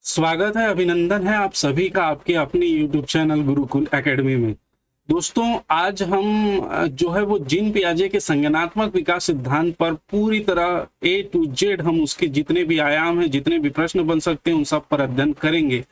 स्वागत है, अभिनंदन है आप सभी का आपके अपने YouTube चैनल गुरुकुल एकेडमी में। दोस्तों, आज हम जो है वो जीन पियाजे के संज्ञानात्मक विकास सिद्धांत पर पूरी तरह A to Z हम उसके जितने भी आयाम हैं, जितने भी प्रश्न बन सकते हैं, उन सब पर अध्ययन करेंगे।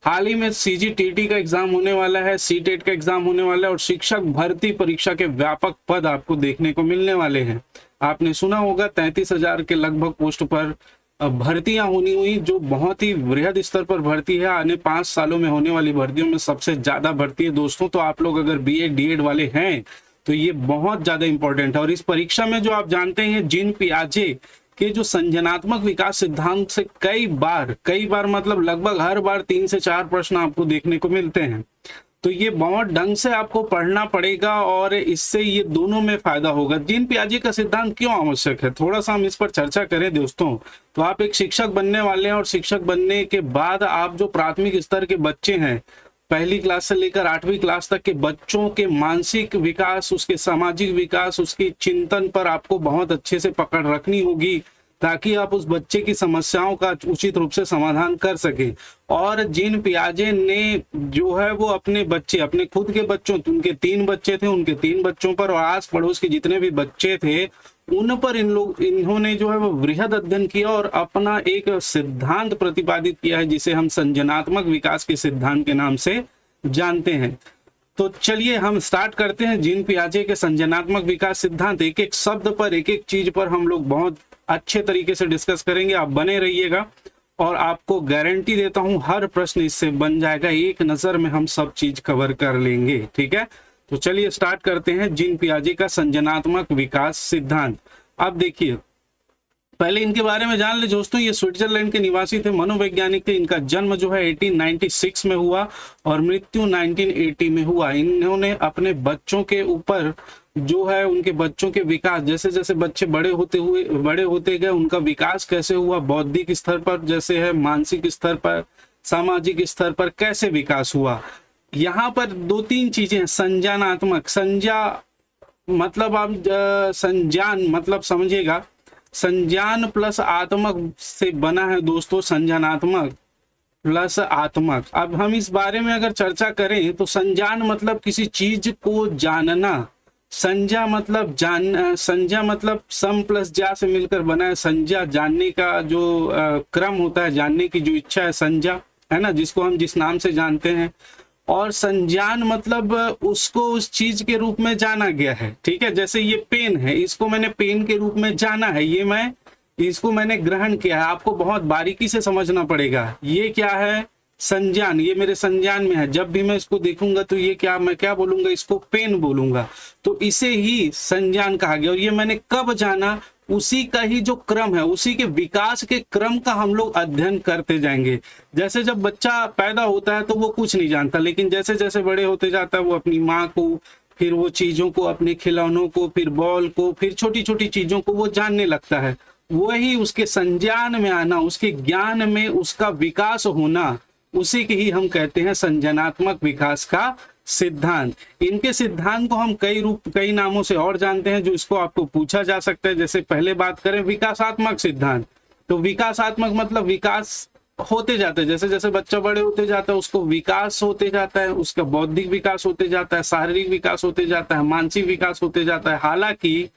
हाल ही में CGTT का एग्जाम होने वाला है, CTET का एग्जाम होने वाला है और शिक्षक भर्ती परीक्षा के व्यापक पद आपको देखने को मिलने वाले हैं। आपने सुना होगा 33,000 के लगभग पोस्ट पर भर्तियां होनी हुई, जो बहुत ही वृहद स्तर पर भर्ती है। आने 5 सालों में होने वाली भर्तियों में सबसे ज्यादा भर्ती है दोस्तों। तो आप लोग अगर BEd DEd वाले हैं तो ये बहुत ज्यादा इंपॉर्टेंट है। और इस परीक्षा में जो आप जानते हैं जीन पियाजे के जो संज्ञानात्मक विकास सिद्धांत से कई बार मतलब लगभग हर बार 3 से 4 प्रश्न आपको देखने को मिलते हैं। तो ये बहुत ढंग से आपको पढ़ना पड़ेगा और इससे ये दोनों में फायदा होगा। जीन पियाजे का सिद्धांत क्यों आवश्यक है, थोड़ा सा हम इस पर चर्चा करें दोस्तों। तो आप एक शिक्षक बनने वाले हैं और शिक्षक बनने के बाद आप जो प्राथमिक स्तर के बच्चे हैं, पहली क्लास से लेकर 8वीं क्लास तक के बच्चों के मानसिक विकास, उसके सामाजिक विकास, उसके चिंतन पर आपको बहुत अच्छे से पकड़ रखनी होगी, ताकि आप उस बच्चे की समस्याओं का उचित रूप से समाधान कर सके। और जीन पियाजे ने जो है वो अपने बच्चे, अपने खुद के बच्चों, उनके 3 बच्चे थे, उनके 3 बच्चों पर और आस पड़ोस के जितने भी बच्चे थे उन पर इन्होंने जो है वो वृहद अध्ययन किया और अपना एक सिद्धांत प्रतिपादित किया है, जिसे हम संज्ञानात्मक विकास के सिद्धांत के नाम से जानते हैं। तो चलिए हम स्टार्ट करते हैं जीन पियाजे के संज्ञानात्मक विकास सिद्धांत। एक एक शब्द पर, एक एक चीज पर हम लोग बहुत अच्छे तरीके से डिस्कस करेंगे। आप बने रहिएगा और आपको गारंटी देता हूं हर प्रश्न इससे बन जाएगा। एक नजर में हम सब चीज कवर कर लेंगे, ठीक है। तो चलिए स्टार्ट करते हैं जीन पियाजे का संज्ञानात्मक विकास सिद्धांत। अब देखिए, पहले इनके बारे में जान ले दोस्तों। ये स्विट्जरलैंड के निवासी थे, मनोवैज्ञानिक थे। इनका जन्म जो है 1896 में हुआ और मृत्यु 1980 में हुआ। इन्होंने अपने बच्चों के ऊपर जो है, उनके बच्चों के विकास, जैसे जैसे बच्चे बड़े होते गए, उनका विकास कैसे हुआ, बौद्धिक स्तर पर जैसे है, मानसिक स्तर पर, सामाजिक स्तर पर कैसे विकास हुआ। यहाँ पर 2-3 चीजें। संज्ञानात्मक, संज्ञा मतलब आप संज्ञान मतलब समझिएगा, संज्ञान प्लस आत्मक से बना है दोस्तों, संज्ञानात्मक प्लस आत्मक। अब हम इस बारे में अगर चर्चा करें तो संज्ञान मतलब किसी चीज को जानना, संज्ञा मतलब संज्ञा मतलब सम प्लस ज्या से मिलकर बना है। संज्ञा जानने का जो क्रम होता है, जानने की जो इच्छा है, संज्ञा है ना, जिसको हम जिस नाम से जानते हैं। और संज्ञान मतलब उसको उस चीज के रूप में जाना गया है, ठीक है। जैसे ये पेन है, इसको मैंने पेन के रूप में जाना है, इसको मैंने ग्रहण किया है। आपको बहुत बारीकी से समझना पड़ेगा। ये क्या है, संज्ञान, ये मेरे संज्ञान में है। जब भी मैं इसको देखूंगा तो ये क्या, मैं क्या बोलूंगा, इसको पेन बोलूंगा। तो इसे ही संज्ञान कहा गया। और ये मैंने कब जाना, उसी का ही जो क्रम है, उसी के विकास के क्रम का हम लोग अध्ययन करते जाएंगे। जैसे जब बच्चा पैदा होता है तो वो कुछ नहीं जानता, लेकिन जैसे जैसे बड़े होते जाता है वो अपनी माँ को, फिर वो चीजों को, अपने खिलौनों को, फिर बॉल को, फिर छोटी छोटी चीजों को वो जानने लगता है। वही उसके संज्ञान में आना, उसके ज्ञान में उसका विकास होना, उसी की ही हम कहते हैं संज्ञानात्मक विकास का सिद्धांत। इनके सिद्धांत को हम कई नामों से और जानते हैं, जो इसको आपको पूछा जा सकता है। जैसे पहले बात करें विकासात्मक सिद्धांत, तो विकासात्मक मतलब विकास होते जाते हैं। जैसे जैसे बच्चा बड़े होते जाता है उसको विकास होते जाता है, उसका बौद्धिक विकास होते जाता है, शारीरिक विकास होते जाता है, मानसिक विकास होते जाता है। हालांकि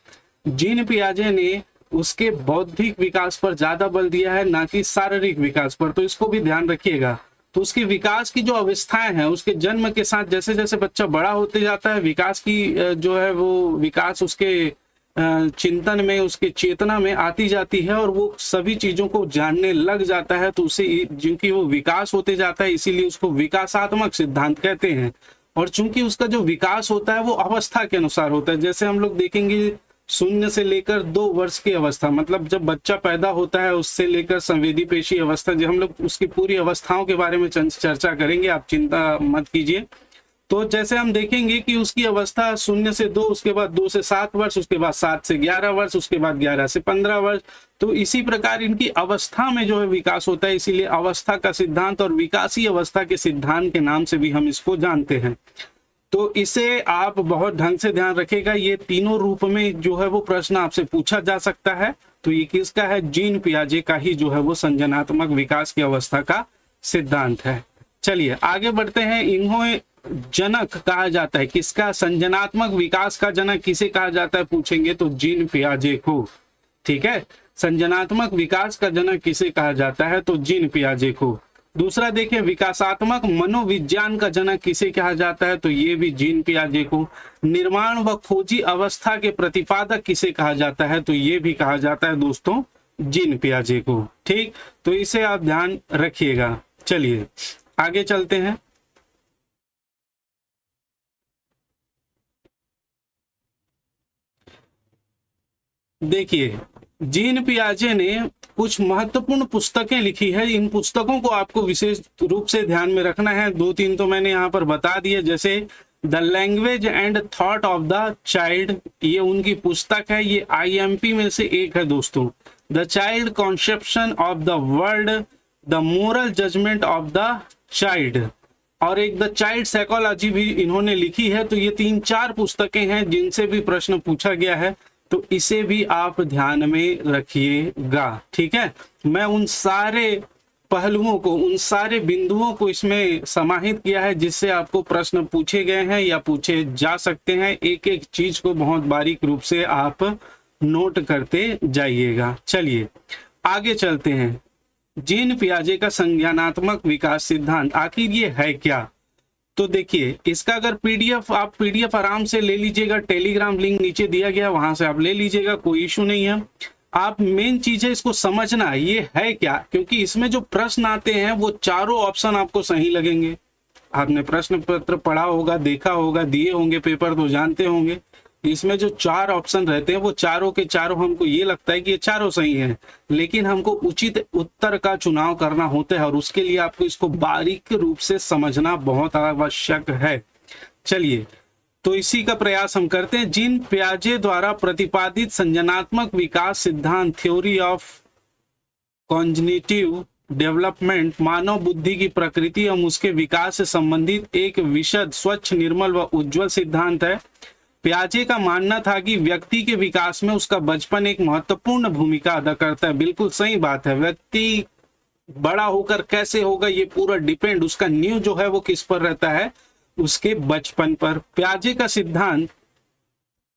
जीन पियाजे ने उसके बौद्धिक विकास पर ज्यादा बल दिया है, ना कि शारीरिक विकास पर। तो इसको भी ध्यान रखिएगा। तो उसके विकास की जो अवस्थाएं हैं, उसके जन्म के साथ जैसे जैसे बच्चा बड़ा होते जाता है, विकास की जो है वो विकास उसके चिंतन में, उसके चेतना में आती जाती है और वो सभी चीजों को जानने लग जाता है। तो उसे, जिनकी वो विकास होते जाता है, इसीलिए उसको विकासात्मक सिद्धांत कहते हैं। और चूंकि उसका जो विकास होता है वो अवस्था के अनुसार होता है। जैसे हम लोग देखेंगे 0 से लेकर 2 वर्ष की अवस्था, मतलब जब बच्चा पैदा होता है उससे लेकर संवेदी पेशी अवस्था, जो हम लोग उसकी पूरी अवस्थाओं के बारे में चर्चा करेंगे, आप चिंता मत कीजिए। तो जैसे हम देखेंगे कि उसकी अवस्था 0 से 2, उसके बाद 2 से 7 वर्ष, उसके बाद 7 से 11 वर्ष, उसके बाद 11 से 15 वर्ष। तो इसी प्रकार इनकी अवस्था में जो है विकास होता है, इसीलिए अवस्था का सिद्धांत और विकासीय अवस्था के सिद्धांत के नाम से भी हम इसको जानते हैं। तो इसे आप बहुत ढंग से ध्यान रखेगा। ये तीनों रूप में जो है वो प्रश्न आपसे पूछा जा सकता है। तो ये किसका है? जीन पियाजे का ही जो है वो संज्ञानात्मक विकास की अवस्था का सिद्धांत है। चलिए आगे बढ़ते हैं। इन्हों जनक कहा जाता है किसका? संज्ञानात्मक विकास का जनक किसे कहा जाता है पूछेंगे तो जीन पियाजे को। ठीक है, संज्ञानात्मक विकास का जनक किसे कहा जाता है तो जीन पियाजे को। दूसरा देखिए, विकासात्मक मनोविज्ञान का जनक किसे कहा जाता है तो ये भी जीन पियाजे को। निर्माण व खोजी अवस्था के प्रतिपादक किसे कहा जाता है तो ये भी कहा जाता है दोस्तों जीन पियाजे को। ठीक, तो इसे आप ध्यान रखिएगा। चलिए आगे चलते हैं। देखिए, जीन पियाजे ने कुछ महत्वपूर्ण पुस्तकें लिखी है। इन पुस्तकों को आपको विशेष रूप से ध्यान में रखना है। दो तीन तो मैंने यहाँ पर बता दिए, जैसे the language and thought of the child, ये उनकी पुस्तक है। ये IMP में से एक है दोस्तों। The child conception of the world, the moral judgement of the child, और एक द चाइल्ड साइकोलॉजी भी इन्होंने लिखी है। तो ये 3-4 पुस्तकें हैं जिनसे भी प्रश्न पूछा गया है, तो इसे भी आप ध्यान में रखिएगा। ठीक है, मैं उन सारे पहलुओं को, उन सारे बिंदुओं को इसमें समाहित किया है जिससे आपको प्रश्न पूछे गए हैं या पूछे जा सकते हैं। एक एक चीज को बहुत बारीक रूप से आप नोट करते जाइएगा। चलिए आगे चलते हैं। जीन पियाजे का संज्ञानात्मक विकास सिद्धांत आखिर ये है क्या? तो देखिए, इसका अगर आप पीडीएफ आराम से ले लीजिएगा। टेलीग्राम लिंक नीचे दिया गया, वहां से आप ले लीजिएगा, कोई इशू नहीं है। आप मेन चीज है इसको समझना ये है क्या, क्योंकि इसमें जो प्रश्न आते हैं वो चारों ऑप्शन आपको सही लगेंगे। आपने प्रश्न पत्र पढ़ा होगा, देखा होगा, दिए होंगे पेपर तो जानते होंगे। इसमें जो 4 ऑप्शन रहते हैं वो चारों के चारों हमको ये लगता है कि ये चारों सही हैं, लेकिन हमको उचित उत्तर का चुनाव करना होता है और उसके लिए आपको इसको बारीक रूप से समझना बहुत आवश्यक है। चलिए तो इसी का प्रयास हम करते हैं। जीन पियाजे द्वारा प्रतिपादित संज्ञानात्मक विकास सिद्धांत, थ्योरी ऑफ कॉग्निटिव डेवलपमेंट, मानव बुद्धि की प्रकृति एवं उसके विकास से संबंधित एक विशद, स्वच्छ, निर्मल व उज्जवल सिद्धांत है। पियाजे का मानना था कि व्यक्ति के विकास में उसका बचपन एक महत्वपूर्ण भूमिका अदा करता है। बिल्कुल सही बात है। व्यक्ति बड़ा होकर कैसे होगा ये पूरा डिपेंड, उसका नींव जो है वो किस पर रहता है, उसके बचपन पर। पियाजे का सिद्धांत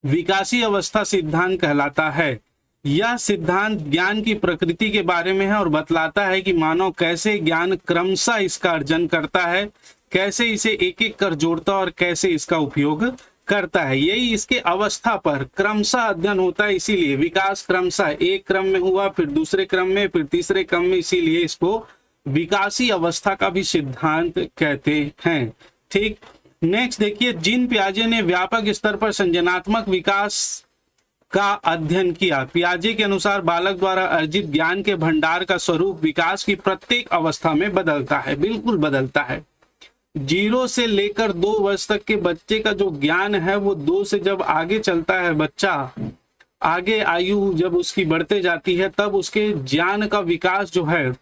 विकासी अवस्था सिद्धांत कहलाता है। यह सिद्धांत ज्ञान की प्रकृति के बारे में है और बतलाता है कि मानव कैसे ज्ञान क्रमशः इसका अर्जन करता है, कैसे इसे एक एक कर जोड़ता और कैसे इसका उपयोग करता है। यही इसके अवस्था पर क्रमशः अध्ययन होता है। इसीलिए विकास क्रमशः एक क्रम में हुआ, फिर दूसरे क्रम में, फिर तीसरे क्रम में, इसीलिए इसको विकासी अवस्था का भी सिद्धांत कहते हैं। ठीक, नेक्स्ट देखिए, जीन पियाजे ने व्यापक स्तर पर संज्ञानात्मक विकास का अध्ययन किया। पियाजे के अनुसार बालक द्वारा अर्जित ज्ञान के भंडार का स्वरूप विकास की प्रत्येक अवस्था में बदलता है। बिल्कुल बदलता है। 0 से लेकर 2 वर्ष तक के बच्चे का जो ज्ञान है वो 2 से जब आगे चलता है बच्चा, आगे आयु जब उसकी बढ़ते जाती है, तब उसके ज्ञान का विकास जो है,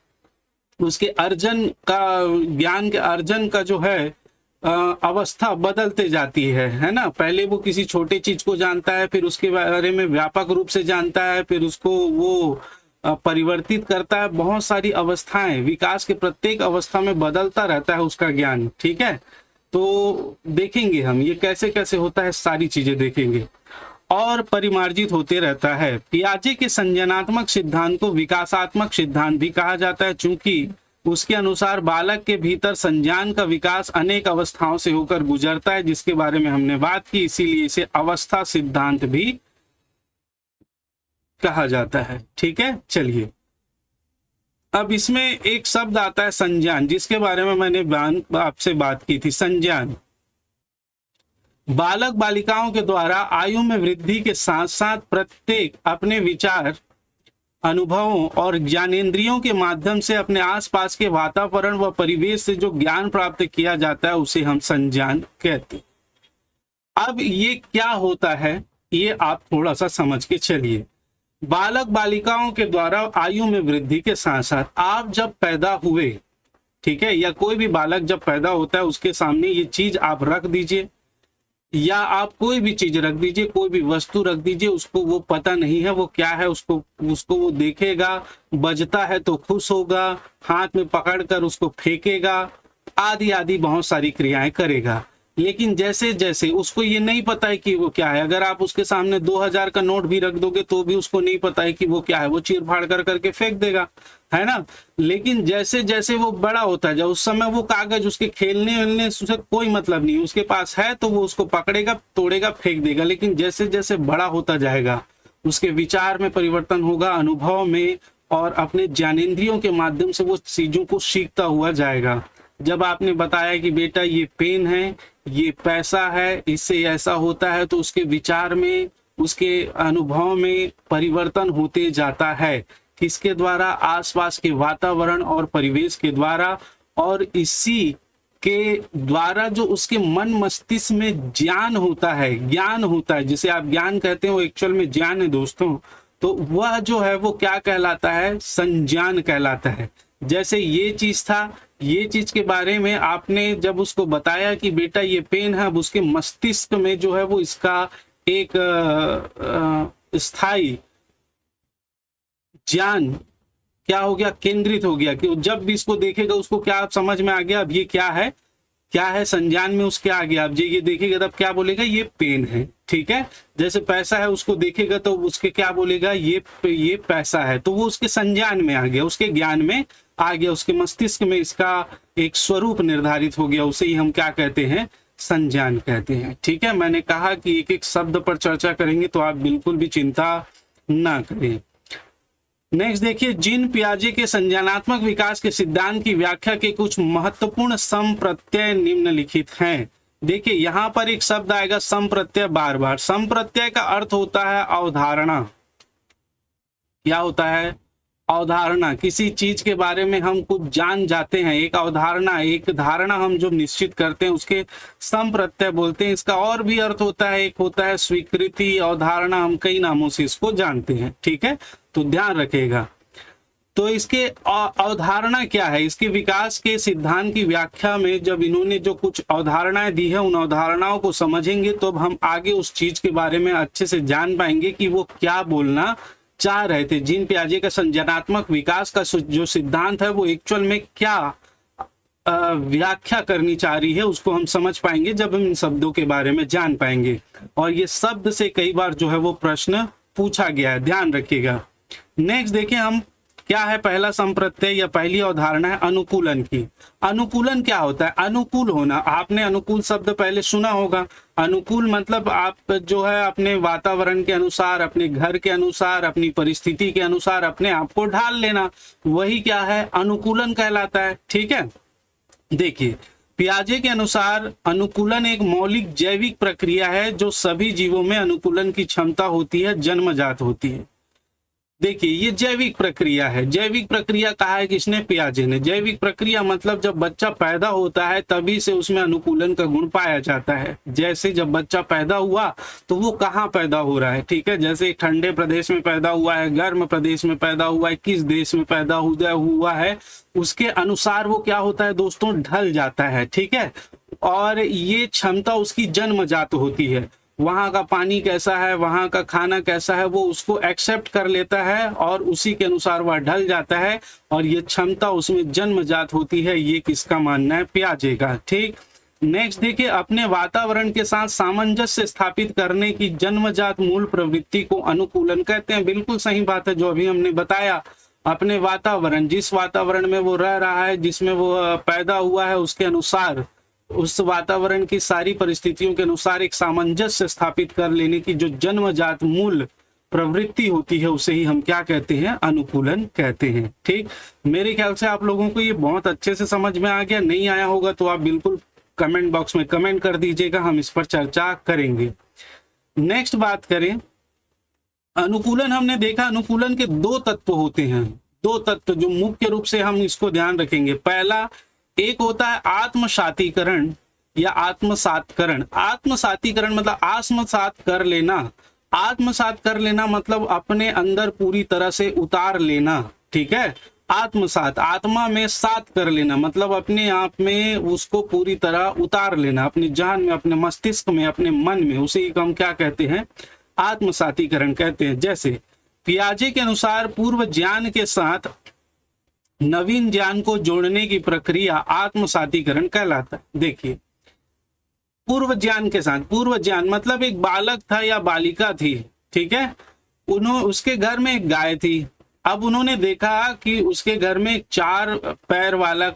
उसके अर्जन का, ज्ञान के अर्जन का जो है अवस्था बदलते जाती है ना। पहले वो किसी छोटे चीज को जानता है, फिर उसके बारे में व्यापक रूप से जानता है, फिर उसको वो परिवर्तित करता है। बहुत सारी अवस्थाएं, विकास के प्रत्येक अवस्था में बदलता रहता है उसका ज्ञान। ठीक है, तो देखेंगे हम ये कैसे कैसे होता है, सारी चीजें देखेंगे और परिमार्जित होते रहता है। पियाजे के संज्ञानात्मक सिद्धांत को विकासात्मक सिद्धांत भी कहा जाता है, चूंकि उसके अनुसार बालक के भीतर संज्ञान का विकास अनेक अवस्थाओं से होकर गुजरता है, जिसके बारे में हमने बात की, इसीलिए इसे अवस्था सिद्धांत भी कहा जाता है। ठीक है, चलिए अब इसमें एक शब्द आता है संज्ञान, जिसके बारे में मैंने आपसे बात की थी। संज्ञान बालक बालिकाओं के द्वारा आयु में वृद्धि के साथ साथ प्रत्येक अपने विचार, अनुभवों और ज्ञानेंद्रियों के माध्यम से अपने आसपास के वातावरण व परिवेश से जो ज्ञान प्राप्त किया जाता है उसे हम संज्ञान कहते हैं। अब ये क्या होता है ये आप थोड़ा सा समझ के चलिए। बालक बालिकाओं के द्वारा आयु में वृद्धि के साथ साथ आप जब पैदा हुए, ठीक है, या कोई भी बालक जब पैदा होता है उसके सामने ये चीज आप रख दीजिए। या आप कोई भी चीज रख दीजिए, कोई भी वस्तु रख दीजिए, उसको वो पता नहीं है वो क्या है, उसको उसको वो देखेगा, बजता है तो खुश होगा, हाथ में पकड़कर उसको फेंकेगा, आदि आदि बहुत सारी क्रियाएं करेगा। लेकिन जैसे जैसे उसको ये नहीं पता है कि वो क्या है, अगर आप उसके सामने 2000 का नोट भी रख दोगे तो भी उसको नहीं पता है कि वो क्या है, वो चीर फाड़ कर करके फेंक देगा, है ना। लेकिन जैसे जैसे वो बड़ा होता है, जब उस समय वो कागज उसके खेलने वेलने से कोई मतलब नहीं, उसके पास है तो वो उसको पकड़ेगा, तोड़ेगा, फेंक देगा। लेकिन जैसे जैसे बड़ा होता जाएगा, उसके विचार में परिवर्तन होगा, अनुभव में, और अपने ज्ञानेंद्रियों के माध्यम से वो चीजों को सीखता हुआ जाएगा। जब आपने बताया कि बेटा ये पेन है, ये पैसा है, इससे ऐसा होता है, तो उसके विचार में, उसके अनुभव में परिवर्तन होते जाता है। किसके द्वारा? आसपास के वातावरण और परिवेश के द्वारा, और इसी के द्वारा जो उसके मन मस्तिष्क में ज्ञान होता है, ज्ञान होता है, जिसे आप ज्ञान कहते हैं, वो एक्चुअल में ज्ञान है दोस्तों। तो वह जो है वो क्या कहलाता है? संज्ञान कहलाता है। जैसे ये चीज था, ये चीज के बारे में आपने जब उसको बताया कि बेटा ये पेन है, अब उसके मस्तिष्क में जो है वो इसका एक स्थायी ज्ञान क्या हो गया? केंद्रित हो गया, कि जब भी इसको देखेगा उसको क्या समझ में आ गया, अब ये क्या है, क्या है, संज्ञान में उसके आ गया। अब ये देखेगा तब क्या बोलेगा? ये पेन है, ठीक है। जैसे पैसा है, उसको देखेगा तो उसके क्या बोलेगा? ये पैसा है, तो वो उसके संज्ञान में आ गया, उसके ज्ञान में आ गया, उसके मस्तिष्क में इसका एक स्वरूप निर्धारित हो गया। उसे ही हम क्या कहते हैं? संज्ञान कहते हैं, ठीक है। मैंने कहा कि एक एक शब्द पर चर्चा करेंगे, तो आप बिल्कुल भी चिंता ना करें। नेक्स्ट देखिए, जीन पियाजे के संज्ञानात्मक विकास के सिद्धांत की व्याख्या के कुछ महत्वपूर्ण संप्रत्यय निम्नलिखित हैं। देखिए यहां पर एक शब्द आएगा संप्रत्यय, बार बार। संप्रत्यय का अर्थ होता है अवधारणा। क्या होता है? अवधारणा। किसी चीज के बारे में हम कुछ जान जाते हैं, एक अवधारणा, एक धारणा हम जो निश्चित करते हैं, उसके संप्रत्यय बोलते हैं। इसका और भी अर्थ होता है, एक होता है स्वीकृति, अवधारणा, हम कई नामों से इसको जानते हैं, ठीक है, तो ध्यान रखिएगा। तो इसके अवधारणा क्या है? इसके विकास के सिद्धांत की व्याख्या में जब इन्होंने जो कुछ अवधारणाएं दी है, उन अवधारणाओं को समझेंगे तो हम आगे उस चीज के बारे में अच्छे से जान पाएंगे कि वो क्या बोलना चाह रहे थे। जीन पियाजे का संज्ञानात्मक विकास का जो सिद्धांत है वो एक्चुअल में क्या व्याख्या करनी चाह रही है, उसको हम समझ पाएंगे जब हम इन शब्दों के बारे में जान पाएंगे। और ये शब्द से कई बार जो है वो प्रश्न पूछा गया है, ध्यान रखिएगा। नेक्स्ट देखिए हम क्या है, पहला संप्रत्यय या पहली अवधारणा है अनुकूलन की। अनुकूलन क्या होता है? अनुकूल होना। आपने अनुकूल शब्द पहले सुना होगा। अनुकूल मतलब आप जो है अपने वातावरण के अनुसार, अपने घर के अनुसार, अपनी परिस्थिति के अनुसार अपने आप को ढाल लेना, वही क्या है? अनुकूलन कहलाता है, ठीक है। देखिए पियाजे के अनुसार अनुकूलन एक मौलिक जैविक प्रक्रिया है जो सभी जीवों में अनुकूलन की क्षमता होती है, जन्मजात होती है। देखिए ये जैविक प्रक्रिया है। जैविक प्रक्रिया कहा है किसने? पियाजे ने। जैविक प्रक्रिया मतलब जब बच्चा पैदा होता है तभी से उसमें अनुकूलन का गुण पाया जाता है। जैसे जब बच्चा पैदा हुआ तो वो कहाँ पैदा हो रहा है, ठीक है, जैसे ठंडे प्रदेश में पैदा हुआ है, गर्म प्रदेश में पैदा हुआ है, किस देश में पैदा हुआ है, उसके अनुसार वो क्या होता है दोस्तों? ढल जाता है, ठीक है। और ये क्षमता उसकी जन्मजात होती है। वहाँ का पानी कैसा है, वहाँ का खाना कैसा है, वो उसको एक्सेप्ट कर लेता है और उसी के अनुसार वह ढल जाता है, और ये क्षमता उसमें जन्मजात होती है। ये किसका मानना है? पियाजे का, ठीक। नेक्स्ट देखिए, अपने वातावरण के साथ सामंजस्य स्थापित करने की जन्मजात मूल प्रवृत्ति को अनुकूलन कहते हैं। बिल्कुल सही बात है जो अभी हमने बताया। अपने वातावरण, जिस वातावरण में वो रह रहा है, जिसमें वो पैदा हुआ है, उसके अनुसार, उस वातावरण की सारी परिस्थितियों के अनुसार एक सामंजस्य स्थापित कर लेने की जो जन्मजात मूल प्रवृत्ति होती है, उसे ही हम क्या कहते हैं? अनुकूलन कहते हैं, ठीक। मेरे ख्याल से आप लोगों को ये बहुत अच्छे से समझ में आ गया। नहीं आया होगा तो आप बिल्कुल कमेंट बॉक्स में कमेंट कर दीजिएगा, हम इस पर चर्चा करेंगे। नेक्स्ट बात करें, अनुकूलन हमने देखा, अनुकूलन के दो तत्व होते हैं, दो तत्व जो मुख्य रूप से हम इसको ध्यान रखेंगे। पहला एक होता है आत्मसातीकरण या आत्मसातकरण। आत्मसातीकरण मतलब आत्मसात कर लेना। आत्मसात कर लेना मतलब अपने अंदर पूरी तरह से उतार लेना, ठीक है। आत्मसात, आत्मा में सात कर लेना, मतलब अपने आप में उसको पूरी तरह उतार लेना, अपने जान में, अपने मस्तिष्क में, अपने मन में, उसे ही हम क्या कहते हैं, आत्मसातीकरण कहते हैं। जैसे पियाजे के अनुसार पूर्व ज्ञान के साथ नवीन ज्ञान को जोड़ने की प्रक्रिया आत्मसातीकरण कहलाता है। देखिए, पूर्व ज्ञान के साथ, पूर्व ज्ञान मतलब एक बालक था या बालिका थी, ठीक है, उसके घर में एक गाय थी। अब उन्होंने देखा कि उसके घर में एक 4 पैर वाला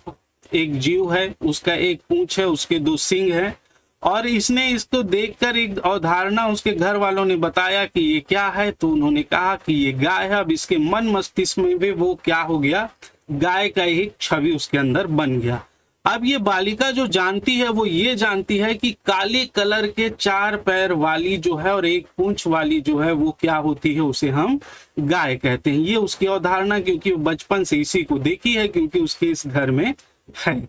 एक जीव है, उसका एक पूंछ है, उसके 2 सींग है, और इसने इसको देखकर एक अवधारणा उसके घर वालों ने बताया कि ये क्या है, तो उन्होंने कहा कि ये गाय है। अब इसके मन मस्तिष्क में भी वो क्या हो गया, गाय का एक छवि उसके अंदर बन गया। अब ये बालिका जो जानती है वो ये जानती है कि काले कलर के 4 पैर वाली जो है और एक पूंछ वाली जो है वो क्या होती है, उसे हम गाय कहते हैं। ये उसकी अवधारणा, क्योंकि वो बचपन से इसी को देखी है, क्योंकि उसके इस घर में है।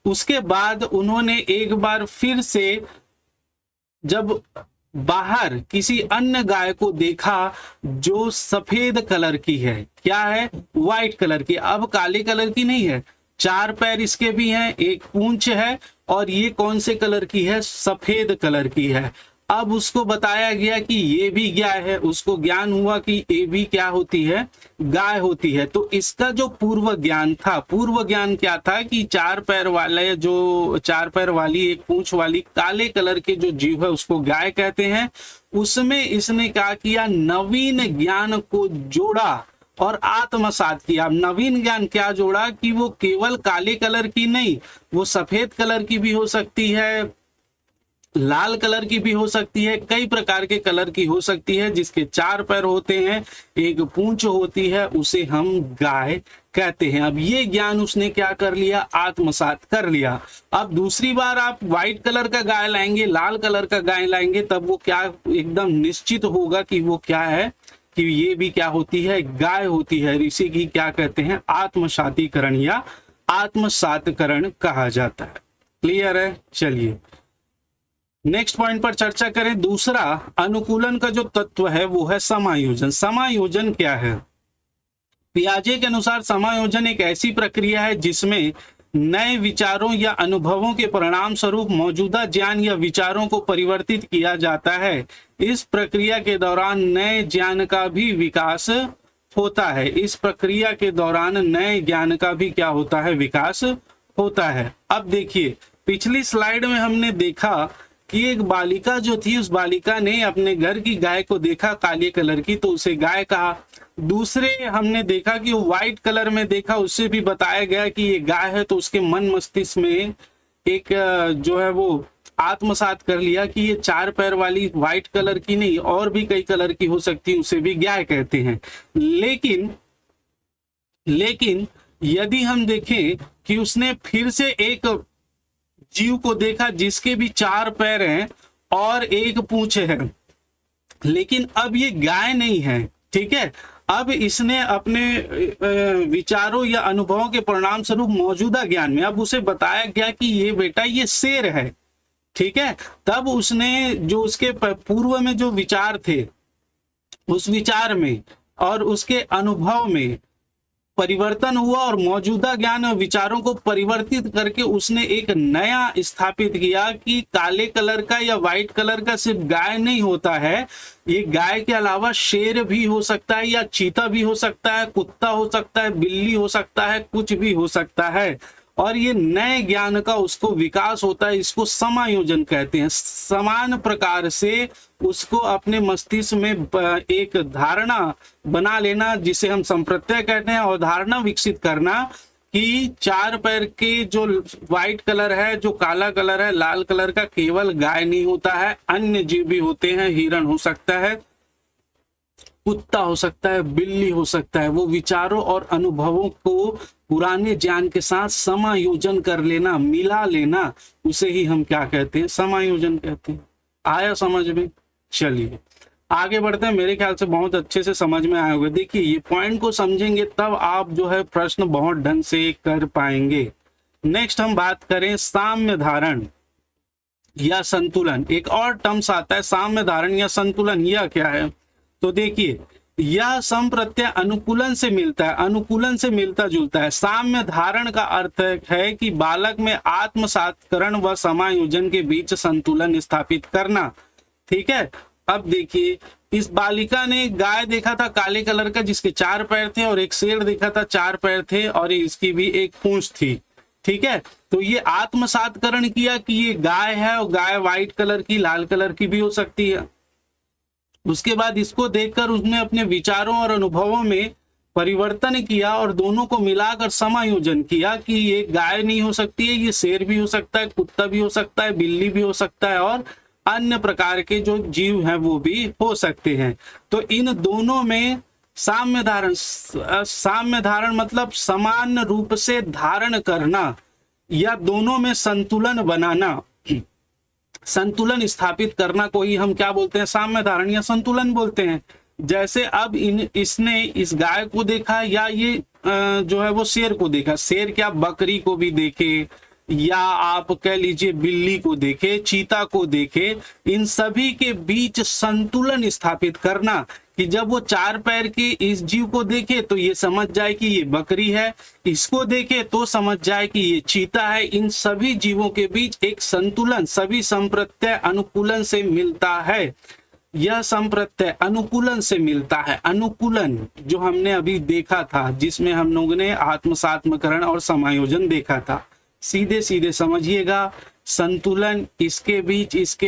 उसके बाद उन्होंने एक बार फिर से जब बाहर किसी अन्य गाय को देखा जो सफेद कलर की है, क्या है, व्हाइट कलर की, अब काले कलर की नहीं है, 4 पैर इसके भी हैं, एक पूंछ है, और ये कौन से कलर की है, सफेद कलर की है। अब उसको बताया गया कि ये भी गाय है, उसको ज्ञान हुआ कि ये भी क्या होती है, गाय होती है। तो इसका जो पूर्व ज्ञान था, पूर्व ज्ञान क्या था कि 4 पैर वाले, जो 4 पैर वाली एक पूंछ वाली काले कलर के जो जीव है उसको गाय कहते हैं। उसमें इसने क्या किया, नवीन ज्ञान को जोड़ा और आत्मसात किया। अब नवीन ज्ञान क्या जोड़ा कि वो केवल काले कलर की नहीं, वो सफेद कलर की भी हो सकती है, लाल कलर की भी हो सकती है, कई प्रकार के कलर की हो सकती है, जिसके 4 पैर होते हैं, एक पूंछ होती है, उसे हम गाय कहते हैं। अब ये ज्ञान उसने क्या कर लिया, आत्मसात कर लिया। अब दूसरी बार आप व्हाइट कलर का गाय लाएंगे, लाल कलर का गाय लाएंगे, तब वो क्या एकदम निश्चित होगा कि वो क्या है, कि ये भी क्या होती है, गाय होती है। इसी की क्या कहते हैं, आत्मसातीकरण या आत्मसातकरण कहा जाता है। क्लियर है? चलिए नेक्स्ट पॉइंट पर चर्चा करें। दूसरा अनुकूलन का जो तत्व है वो है समायोजन। समायोजन क्या है? पियाजे के अनुसार समायोजन एक ऐसी प्रक्रिया है जिसमें नए विचारों या अनुभवों के परिणाम स्वरूप मौजूदा ज्ञान या विचारों को परिवर्तित किया जाता है। इस प्रक्रिया के दौरान नए ज्ञान का भी विकास होता है। इस प्रक्रिया के दौरान नए ज्ञान का भी क्या होता है, विकास होता है। अब देखिए, पिछली स्लाइड में हमने देखा कि एक बालिका जो थी, उस बालिका ने अपने घर की गाय को देखा काले कलर की, तो उसे गाय कहा। दूसरे हमने देखा कि वो व्हाइट कलर में देखा, उससे भी बताया गया कि ये गाय है, तो उसके मन मस्तिष्क में एक जो है वो आत्मसात कर लिया कि ये 4 पैर वाली व्हाइट कलर की नहीं, और भी कई कलर की हो सकती है, उसे भी गाय कहते हैं। लेकिन यदि हम देखें कि उसने फिर से एक जीव को देखा जिसके भी 4 पैर हैं और एक पूंछ है, लेकिन अब ये गाय नहीं है, ठीक है। अब इसने अपने विचारों या अनुभवों के परिणाम स्वरूप मौजूदा ज्ञान में अब उसे बताया गया कि ये बेटा ये शेर है, ठीक है। तब उसने जो उसके पूर्व में जो विचार थे, उस विचार में और उसके अनुभव में परिवर्तन हुआ और मौजूदा ज्ञान और विचारों को परिवर्तित करके उसने एक नया स्थापित किया कि काले कलर का या व्हाइट कलर का सिर्फ गाय नहीं होता है, ये गाय के अलावा शेर भी हो सकता है, या चीता भी हो सकता है, कुत्ता हो सकता है, बिल्ली हो सकता है, कुछ भी हो सकता है। और ये नए ज्ञान का उसको विकास होता है, इसको समायोजन कहते हैं। समान प्रकार से उसको अपने मस्तिष्क में एक धारणा बना लेना, जिसे हम संप्रत्यय कहते हैं, और धारणा विकसित करना कि 4 पैर के जो व्हाइट कलर है, जो काला कलर है, लाल कलर का, केवल गाय नहीं होता है, अन्य जीव भी होते हैं। हिरण हो सकता है, कुत्ता हो सकता है, बिल्ली हो सकता है। वो विचारों और अनुभवों को पुराने ज्ञान के साथ समायोजन कर लेना, मिला लेना, उसे ही हम क्या कहते हैं, समायोजन कहते हैं। आया समझ में? चलिए आगे बढ़ते हैं। मेरे ख्याल से बहुत अच्छे से समझ में आए होंगे। देखिए, ये पॉइंट को समझेंगे तब आप जो है प्रश्न बहुत ढंग से कर पाएंगे। नेक्स्ट हम बात करें साम्य धारण या संतुलन। एक और टर्म्स आता है साम्य धारण या संतुलन। यह क्या है? तो देखिए, यह सम प्रत्यय अनुकूलन से मिलता है, अनुकूलन से मिलता जुलता है। साम्य धारण का अर्थ है कि बालक में आत्मसात्करण व समायोजन के बीच संतुलन स्थापित करना। ठीक है, अब देखिए, इस बालिका ने गाय देखा था काले कलर का जिसके 4 पैर थे, और एक शेर देखा था 4 पैर थे, और इसकी भी एक पूंछ थी। ठीक है, तो ये आत्मसात्करण किया कि ये गाय है, और गाय व्हाइट कलर की, लाल कलर की भी हो सकती है। उसके बाद इसको देखकर उसने अपने विचारों और अनुभवों में परिवर्तन किया और दोनों को मिलाकर समायोजन किया कि ये गाय नहीं हो सकती है, ये शेर भी हो सकता है, कुत्ता भी हो सकता है, बिल्ली भी हो सकता है, और अन्य प्रकार के जो जीव हैं वो भी हो सकते हैं। तो इन दोनों में साम्य धारण, साम्य धारण मतलब समान रूप से धारण करना या दोनों में संतुलन बनाना, संतुलन स्थापित करना को ही हम क्या बोलते हैं, साम्य धारण या संतुलन बोलते हैं। जैसे अब इसने इस गाय को देखा या ये जो है वो शेर को देखा, शेर क्या बकरी को भी देखे या आप कह लीजिए बिल्ली को देखे, चीता को देखे, इन सभी के बीच संतुलन स्थापित करना कि जब वो 4 पैर के इस जीव को देखे तो ये समझ जाए कि ये बकरी है, इसको देखे तो समझ जाए कि ये चीता है। इन सभी जीवों के बीच एक संतुलन सभी संप्रत्यय अनुकूलन से मिलता है। यह संप्रत्यय अनुकूलन से मिलता है। अनुकूलन जो हमने अभी देखा था, जिसमें हम लोगों ने आत्मसात्मकरण और समायोजन देखा था, सीधे सीधे समझिएगा, संतुलन इसके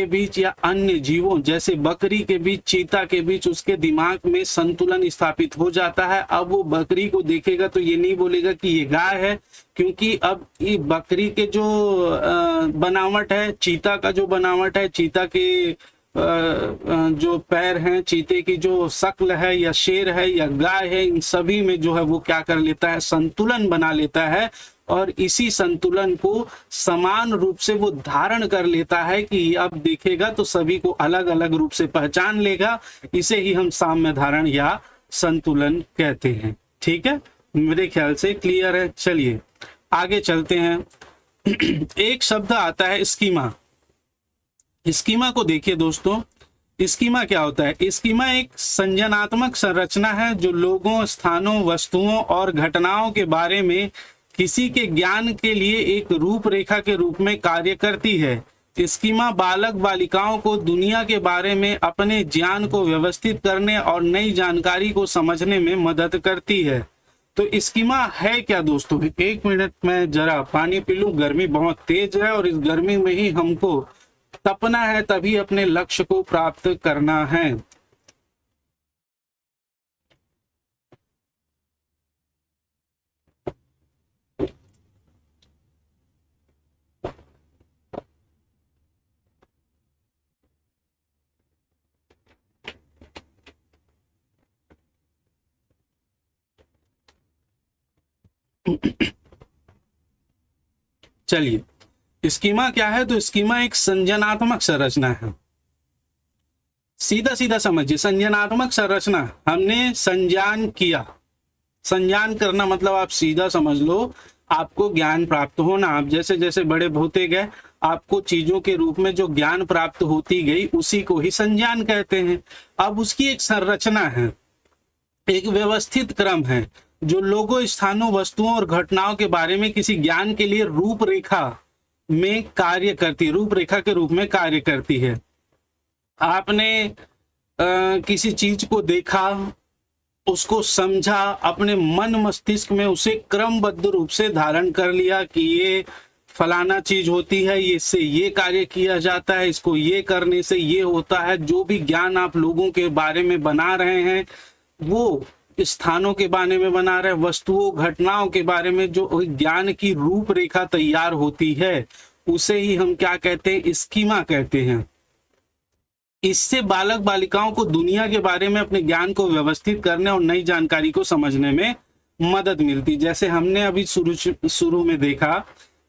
बीच या अन्य जीवों जैसे बकरी के बीच, चीता के बीच, उसके दिमाग में संतुलन स्थापित हो जाता है। अब वो बकरी को देखेगा तो ये नहीं बोलेगा कि ये गाय है, क्योंकि अब ये बकरी के जो बनावट है, चीता का जो बनावट है, चीता के जो पैर हैं, चीते की जो शक्ल है, या शेर है या गाय है, इन सभी में जो है वो क्या कर लेता है, संतुलन बना लेता है। और इसी संतुलन को समान रूप से वो धारण कर लेता है कि अब देखेगा तो सभी को अलग अलग रूप से पहचान लेगा। इसे ही हम साम्य धारण या संतुलन कहते हैं। ठीक है, मेरे ख्याल से क्लियर है। चलिए आगे चलते हैं। एक शब्द आता है स्कीमा। स्कीमा को देखिए दोस्तों, स्कीमा क्या होता है? स्कीमा एक संज्ञानात्मक संरचना है जो लोगों, स्थानों, वस्तुओं और घटनाओं के बारे में किसी के ज्ञान के लिए एक रूपरेखा के रूप में कार्य करती है। स्कीमा बालक बालिकाओं को दुनिया के बारे में अपने ज्ञान को व्यवस्थित करने और नई जानकारी को समझने में मदद करती है। तो स्कीमा है क्या दोस्तों? 1 मिनट में जरा पानी पी लूं, गर्मी बहुत तेज है और इस गर्मी में ही हमको तपना है, तभी अपने लक्ष्य को प्राप्त करना है। चलिए, स्कीमा क्या है? तो स्कीमा एक संज्ञानात्मक संरचना है। सीधा सीधा समझिए, संज्ञानात्मक संरचना, हमने संज्ञान किया। संज्ञान करना मतलब आप सीधा समझ लो, आपको ज्ञान प्राप्त होना। आप जैसे जैसे बड़े होते गए, आपको चीजों के रूप में जो ज्ञान प्राप्त होती गई, उसी को ही संज्ञान कहते हैं। अब उसकी एक संरचना है, एक व्यवस्थित क्रम है जो लोगों, स्थानों, वस्तुओं और घटनाओं के बारे में किसी ज्ञान के लिए रूपरेखा में कार्य करती, रूपरेखा के रूप में कार्य करती है। आपने किसी चीज को देखा, उसको समझा, अपने मन मस्तिष्क में उसे क्रमबद्ध रूप से धारण कर लिया कि ये फलाना चीज होती है, इससे ये कार्य किया जाता है, इसको ये करने से ये होता है। जो भी ज्ञान आप लोगों के बारे में बना रहे हैं, वो स्थानों के बारे में बना रहे, वस्तुओं, घटनाओं के बारे में जो ज्ञान की रूपरेखा तैयार होती है, उसे ही हम क्या कहते हैं? स्कीमा कहते हैं। इससे बालक बालिकाओं को दुनिया के बारे में अपने ज्ञान को व्यवस्थित करने और नई जानकारी को समझने में मदद मिलती। जैसे हमने अभी शुरू में देखा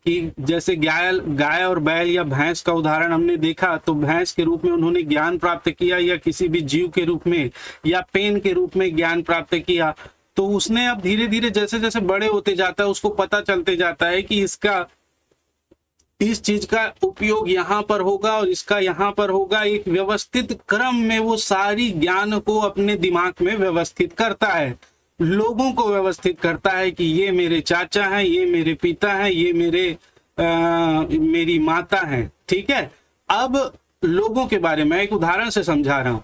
कि जैसे गाय और बैल या भैंस का उदाहरण हमने देखा, तो भैंस के रूप में उन्होंने ज्ञान प्राप्त किया, या किसी भी जीव के रूप में या पेन के रूप में ज्ञान प्राप्त किया। तो उसने अब धीरे धीरे जैसे जैसे बड़े होते जाता है, उसको पता चलते जाता है कि इसका इस चीज का उपयोग यहाँ पर होगा और इसका यहाँ पर होगा। एक व्यवस्थित क्रम में वो सारी ज्ञान को अपने दिमाग में व्यवस्थित करता है, लोगों को व्यवस्थित करता है कि ये मेरे चाचा हैं, ये मेरे पिता हैं, ये मेरी माता हैं। ठीक है, अब लोगों के बारे में एक उदाहरण से समझा रहा हूं।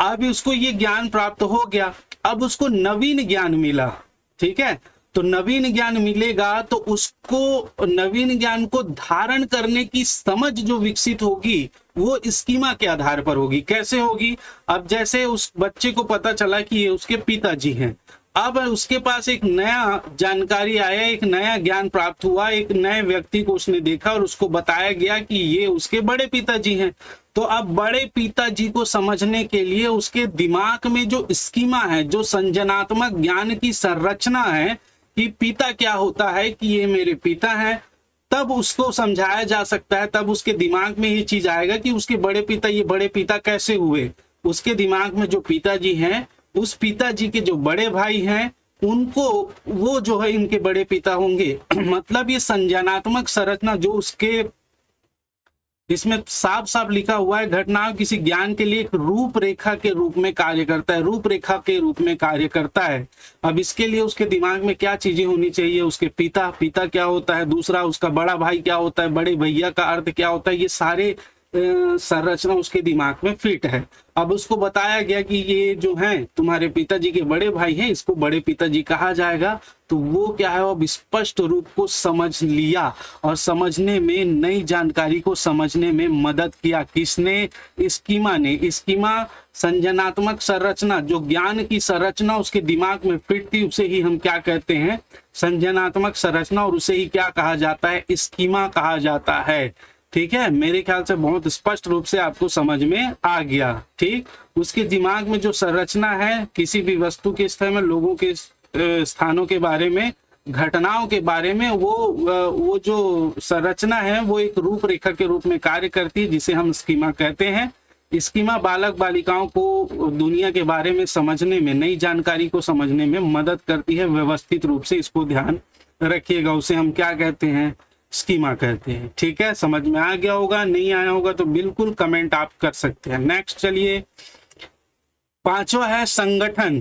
अब उसको ये ज्ञान प्राप्त हो गया, अब उसको नवीन ज्ञान मिला। ठीक है, तो नवीन ज्ञान मिलेगा तो उसको नवीन ज्ञान को धारण करने की समझ जो विकसित होगी वो स्कीमा के आधार पर होगी। कैसे होगी? अब जैसे उस बच्चे को पता चला कि ये उसके पिताजी हैं, अब उसके पास एक नया जानकारी आया, एक नया ज्ञान प्राप्त हुआ, एक नए व्यक्ति को उसने देखा और उसको बताया गया कि ये उसके बड़े पिताजी हैं। तो अब बड़े पिताजी को समझने के लिए उसके दिमाग में जो स्कीमा है, जो संजनात्मक ज्ञान की संरचना है कि पिता क्या होता है, कि ये मेरे पिता हैं, तब उसको समझाया जा सकता है। तब उसके दिमाग में ये चीज आएगा कि उसके बड़े पिता, ये बड़े पिता कैसे हुए। उसके दिमाग में जो पिताजी हैं, उस पिताजी के जो बड़े भाई हैं, उनको वो जो है इनके बड़े पिता होंगे। मतलब ये संज्ञानात्मक संरचना जो उसके इसमें साफ साफ लिखा हुआ है, घटनाओं किसी ज्ञान के लिए एक रूपरेखा के रूप में कार्य करता है, रूपरेखा के रूप में कार्य करता है। अब इसके लिए उसके दिमाग में क्या चीजें होनी चाहिए? उसके पिता क्या होता है, दूसरा उसका बड़ा भाई क्या होता है, बड़े भैया का अर्थ क्या होता है, ये सारे संरचना उसके दिमाग में फिट है। अब उसको बताया गया कि ये जो हैं तुम्हारे पिताजी के बड़े भाई हैं, इसको बड़े पिताजी कहा जाएगा। तो वो क्या है, वो स्पष्ट रूप को समझ लिया और समझने में, नई जानकारी को समझने में मदद किया। किसने? स्कीमा ने। स्कीमा संजनात्मक संरचना, जो ज्ञान की संरचना उसके दिमाग में फिट थी, उसे ही हम क्या कहते हैं? संजनात्मक संरचना, और उसे ही क्या कहा जाता है? स्कीमा कहा जाता है। ठीक है, मेरे ख्याल से बहुत स्पष्ट रूप से आपको समझ में आ गया। ठीक, उसके दिमाग में जो संरचना है, किसी भी वस्तु के स्थान में, लोगों के स्थानों के बारे में, घटनाओं के बारे में, वो जो संरचना है वो एक रूपरेखा के रूप में कार्य करती है, जिसे हम स्कीमा कहते हैं। स्कीमा बालक बालिकाओं को दुनिया के बारे में समझने में, नई जानकारी को समझने में मदद करती है व्यवस्थित रूप से। इसको ध्यान रखिएगा, उसे हम क्या कहते हैं? स्कीमा कहते हैं। ठीक है, समझ में आ गया होगा, नहीं आया होगा तो बिल्कुल कमेंट आप कर सकते हैं। नेक्स्ट चलिए, पांचवा है संगठन।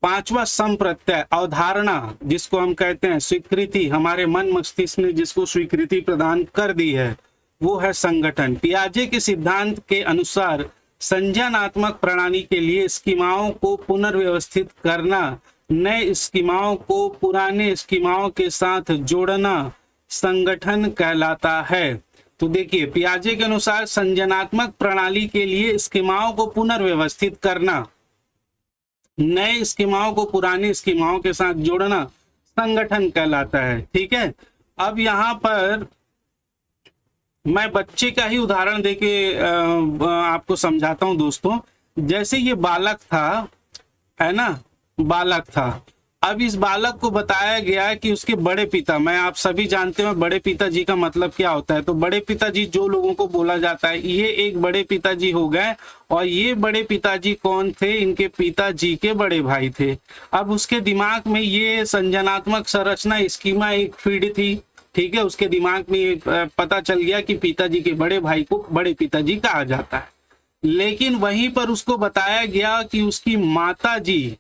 पांचवा संप्रत्यय, अवधारणा, जिसको हम कहते हैं स्वीकृति, हमारे मन मस्तिष्क ने जिसको स्वीकृति प्रदान कर दी है, वो है संगठन। पियाजे के सिद्धांत के अनुसार संज्ञानात्मक प्रणाली के लिए स्कीमाओं को पुनर्व्यवस्थित करना, नए स्कीमाओं को पुराने स्कीमाओं के साथ जोड़ना संगठन कहलाता है। तो देखिए, पियाजे के अनुसार संज्ञानात्मक प्रणाली के लिए स्कीमाओं को पुनर्व्यवस्थित करना, नए स्कीमाओं को पुराने स्कीमाओं के साथ जोड़ना संगठन कहलाता है। ठीक है, अब यहाँ पर मैं बच्चे का ही उदाहरण देके आपको समझाता हूं दोस्तों। जैसे ये बालक था, है ना, बालक था। अब इस बालक को बताया गया कि उसके बड़े पिता, मैं आप सभी जानते हो बड़े पिताजी का मतलब क्या होता है। तो बड़े पिताजी जो लोगों को बोला जाता है, ये एक बड़े पिताजी हो गए। और ये बड़े पिताजी कौन थे? इनके पिताजी के बड़े भाई थे। अब उसके दिमाग में ये संज्ञानात्मक संरचना, स्कीमा एक फीड थी। ठीक है, उसके दिमाग में पता चल गया कि पिताजी के बड़े भाई को बड़े पिताजी कहा जाता है। लेकिन वहीं पर उसको बताया गया कि उसकी माता जी,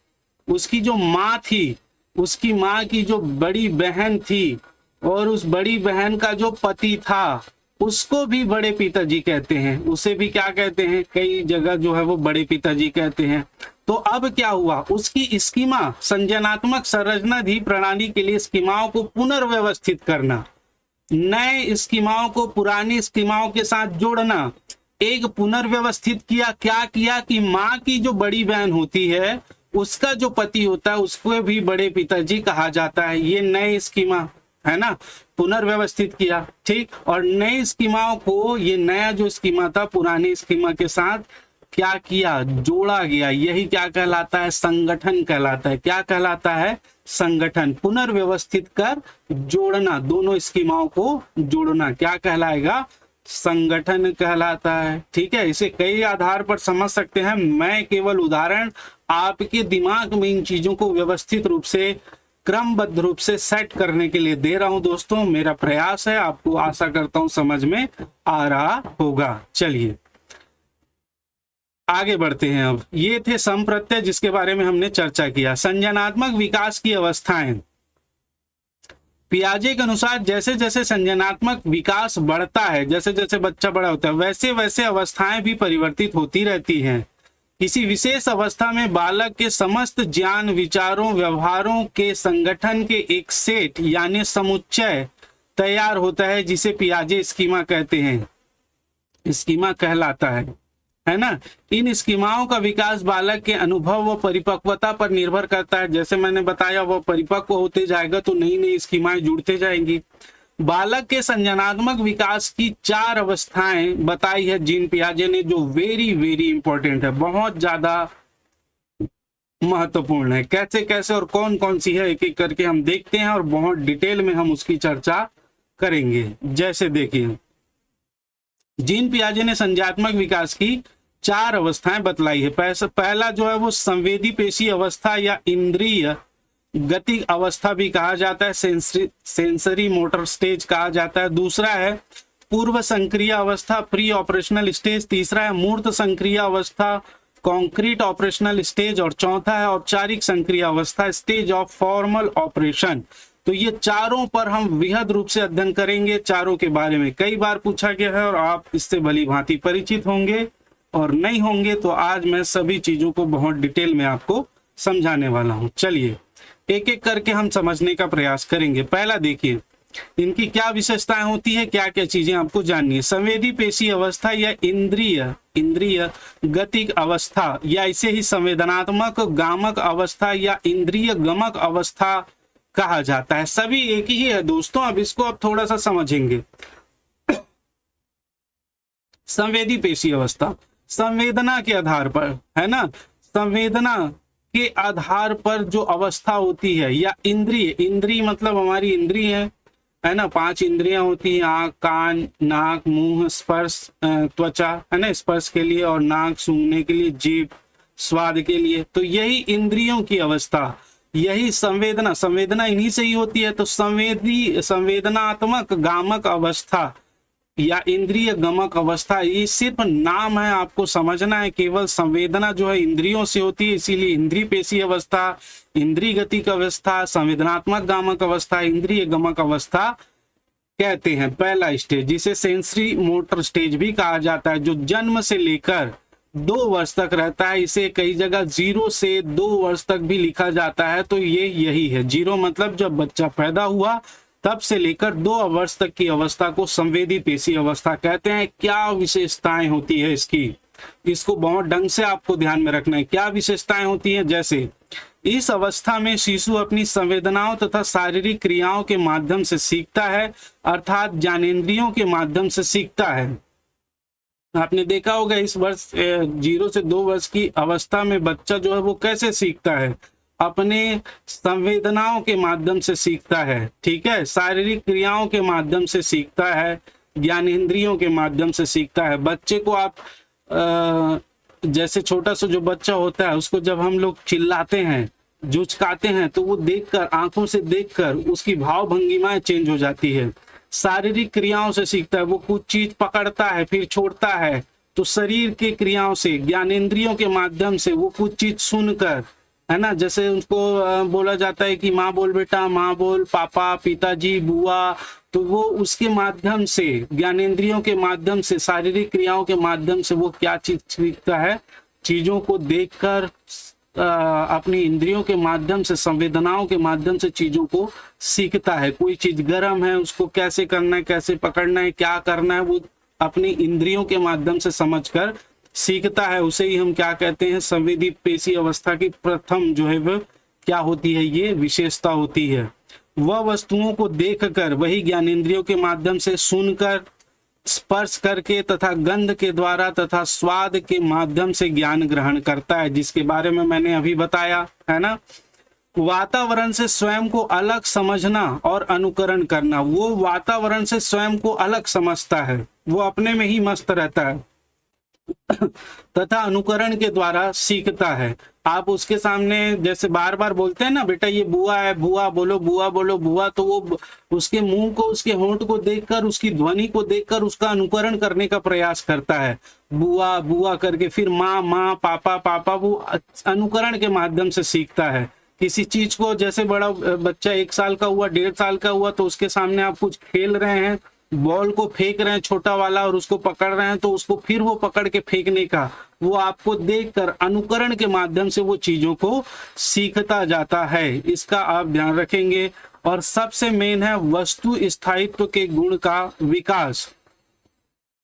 उसकी जो माँ थी, उसकी माँ की जो बड़ी बहन थी, और उस बड़ी बहन का जो पति था, उसको भी बड़े पिताजी कहते हैं। उसे भी क्या कहते हैं? कई जगह जो है वो बड़े पिताजी कहते हैं। तो अब क्या हुआ? उसकी स्कीमा, संज्ञानात्मक संरचना दी प्रणाली के लिए स्कीमाओं को पुनर्व्यवस्थित करना, नए स्कीमाओं को पुरानी स्कीमाओं के साथ जोड़ना। एक पुनर्व्यवस्थित किया, क्या किया कि माँ की जो बड़ी बहन होती है, उसका जो पति होता है, उसको भी बड़े पिताजी कहा जाता है। ये नए स्कीमा है ना, पुनर्व्यवस्थित किया। ठीक, और नई स्कीमाओं को, ये नया जो स्कीमा था पुरानी स्कीमा के साथ क्या किया? जोड़ा गया। यही क्या कहलाता है? संगठन कहलाता है। क्या कहलाता है? संगठन। पुनर्व्यवस्थित कर जोड़ना, दोनों स्कीमाओं को जोड़ना क्या कहलाएगा? संगठन कहलाता है। ठीक है, इसे कई आधार पर समझ सकते हैं। मैं केवल उदाहरण आपके दिमाग में इन चीजों को व्यवस्थित रूप से क्रमबद्ध रूप से सेट करने के लिए दे रहा हूं दोस्तों। मेरा प्रयास है, आपको आशा करता हूं समझ में आ रहा होगा। चलिए आगे बढ़ते हैं। अब ये थे संप्रत्यय जिसके बारे में हमने चर्चा किया। संज्ञानात्मक विकास की अवस्थाएं। पियाजे के अनुसार जैसे जैसे संज्ञानात्मक विकास बढ़ता है, जैसे जैसे बच्चा बड़ा होता है, वैसे वैसे अवस्थाएं भी परिवर्तित होती रहती हैं। किसी विशेष अवस्था में बालक के समस्त ज्ञान, विचारों, व्यवहारों के संगठन के एक सेट यानी समुच्चय तैयार होता है, जिसे पियाजे स्कीमा कहते हैं। स्कीमा कहलाता है ना। इन स्कीमाओं का विकास बालक के अनुभव व परिपक्वता पर निर्भर करता है। जैसे मैंने बताया, वह परिपक्व होते जाएगा तो नई नई स्कीमाएं जुड़ते जाएंगी। बालक के संज्ञानात्मक विकास की 4 अवस्थाएं बताई है जीन पियाजे ने, जो वेरी वेरी इंपॉर्टेंट है, बहुत ज्यादा महत्वपूर्ण है। कैसे कैसे और कौन कौन सी है, एक एक करके हम देखते हैं और बहुत डिटेल में हम उसकी चर्चा करेंगे। जैसे देखिए, जीन पियाजे ने संज्ञानात्मक विकास की 4 अवस्थाएं बतलाई है। पहला जो है वो संवेदी पेशी अवस्था या इंद्रिय गति अवस्था भी कहा जाता है, सेंसरी मोटर स्टेज कहा जाता है। दूसरा है पूर्व संक्रिय अवस्था, प्री ऑपरेशनल स्टेज। तीसरा है मूर्त संक्रिय अवस्था, कॉन्क्रीट ऑपरेशनल स्टेज। और चौथा है औपचारिक संक्रिय अवस्था, स्टेज ऑफ फॉर्मल ऑपरेशन। तो ये चारों पर हम वृहद रूप से अध्ययन करेंगे। चारों के बारे में कई बार पूछा गया है और आप इससे भली भांति परिचित होंगे, और नहीं होंगे तो आज मैं सभी चीजों को बहुत डिटेल में आपको समझाने वाला हूं। चलिए एक एक करके हम समझने का प्रयास करेंगे। पहला देखिए, इनकी क्या विशेषताएं होती है, क्या क्या चीजें आपको जाननी है। संवेदी पेशी अवस्था या इंद्रिय गतिक अवस्था, या इसे ही संवेदनात्मक गामक अवस्था या इंद्रिय गमक अवस्था कहा जाता है। सभी एक ही है दोस्तों। अब इसको आप थोड़ा सा समझेंगे। संवेदी पेशी अवस्था संवेदना के आधार पर, है ना, संवेदना के आधार पर जो अवस्था होती है, या इंद्रिय मतलब हमारी इंद्रिय है ना, 5 इंद्रियां होती हैं, आंख, कान, नाक, मुंह, स्पर्श, त्वचा, है ना, स्पर्श के लिए, और नाक सूंघने के लिए, जीभ स्वाद के लिए। तो यही इंद्रियों की अवस्था, यही संवेदना इन्हीं से ही होती है। तो संवेदनात्मक गामक अवस्था या इंद्रिय गमक अवस्था, ये सिर्फ नाम है, आपको समझना है। केवल संवेदना जो है इंद्रियों से होती है, इसीलिए इंद्रिय पेशी अवस्था, इंद्रिय गतिक अवस्था, संवेदनात्मक गामक अवस्था, इंद्रिय गमक अवस्था कहते हैं। पहला स्टेज, जिसे सेंसरी मोटर स्टेज भी कहा जाता है, जो जन्म से लेकर 2 वर्ष तक रहता है। इसे कई जगह 0 से 2 वर्ष तक भी लिखा जाता है। तो ये यही है, 0 मतलब जब बच्चा पैदा हुआ तब से लेकर 2 वर्ष तक की अवस्था को संवेदी पेशी अवस्था कहते हैं। क्या विशेषताएं होती है इसकी, इसको बहुत ढंग से आपको ध्यान में रखना है। क्या विशेषताएं होती हैं, जैसे इस अवस्था में शिशु अपनी संवेदनाओं तथा शारीरिक क्रियाओं के माध्यम से सीखता है, अर्थात ज्ञानेंद्रियों के माध्यम से सीखता है। आपने देखा होगा इस वर्ष 0 से 2 वर्ष की अवस्था में बच्चा जो है वो कैसे सीखता है, अपने संवेदनाओं के माध्यम से सीखता है। ठीक है, शारीरिक क्रियाओं के माध्यम से सीखता है, ज्ञानेंद्रियों के माध्यम से सीखता है। बच्चे को आप जैसे छोटा सा जो बच्चा होता है, उसको जब हम लोग चिल्लाते हैं, जुचकाते हैं, तो वो देखकर, आंखों से देखकर उसकी भाव भंगिमाएं चेंज हो जाती है। शारीरिक क्रियाओं से सीखता है, वो कुछ चीज पकड़ता है फिर छोड़ता है, तो शरीर की क्रियाओं से, ज्ञानेंद्रियों के माध्यम से वो कुछ चीज सुनकर, है ना, जैसे उनको बोला जाता है कि माँ बोल बेटा, माँ बोल, पापा, पिताजी, बुआ, तो वो उसके माध्यम से, ज्ञानेंद्रियों के माध्यम से, शारीरिक क्रियाओं के माध्यम से वो क्या चीज सीखता है, चीजों को देखकर, अपनी इंद्रियों के माध्यम से, संवेदनाओं के माध्यम से चीजों को सीखता है। कोई चीज गर्म है, उसको कैसे करना है, कैसे पकड़ना है, क्या करना है, वो अपनी इंद्रियों के माध्यम से समझकर सीखता है। उसे ही हम क्या कहते हैं, संवेदी पेशी अवस्था की प्रथम जो है वह क्या होती है, ये विशेषता होती है। वह वस्तुओं को देखकर, वही ज्ञानेंद्रियों के माध्यम से सुनकर, स्पर्श करके तथा गंध के द्वारा तथा स्वाद के माध्यम से ज्ञान ग्रहण करता है, जिसके बारे में मैंने अभी बताया, है ना। वातावरण से स्वयं को अलग समझना और अनुकरण करना, वो वातावरण से स्वयं को अलग समझता है, वो अपने में ही मस्त रहता है तथा अनुकरण के द्वारा सीखता है। आप उसके सामने जैसे बार बार बोलते हैं ना, बेटा ये बुआ है, बुआ बोलो, बुआ बोलो, बुआ, तो वो उसके मुंह को, उसके होंठ को देखकर, उसकी ध्वनि को देखकर उसका अनुकरण करने का प्रयास करता है, बुआ बुआ करके। फिर माँ माँ, पापा पापा, वो अनुकरण के माध्यम से सीखता है किसी चीज को। जैसे बड़ा बच्चा 1 साल का हुआ, 1.5 साल का हुआ, तो उसके सामने आप कुछ खेल रहे हैं, बॉल को फेंक रहे हैं छोटा वाला, और उसको पकड़ रहे हैं, तो उसको फिर वो पकड़ के फेंकने का, वो आपको देखकर अनुकरण के माध्यम से वो चीजों को सीखता जाता है। इसका आप ध्यान रखेंगे। और सबसे मेन है वस्तु स्थायित्व के गुण का विकास।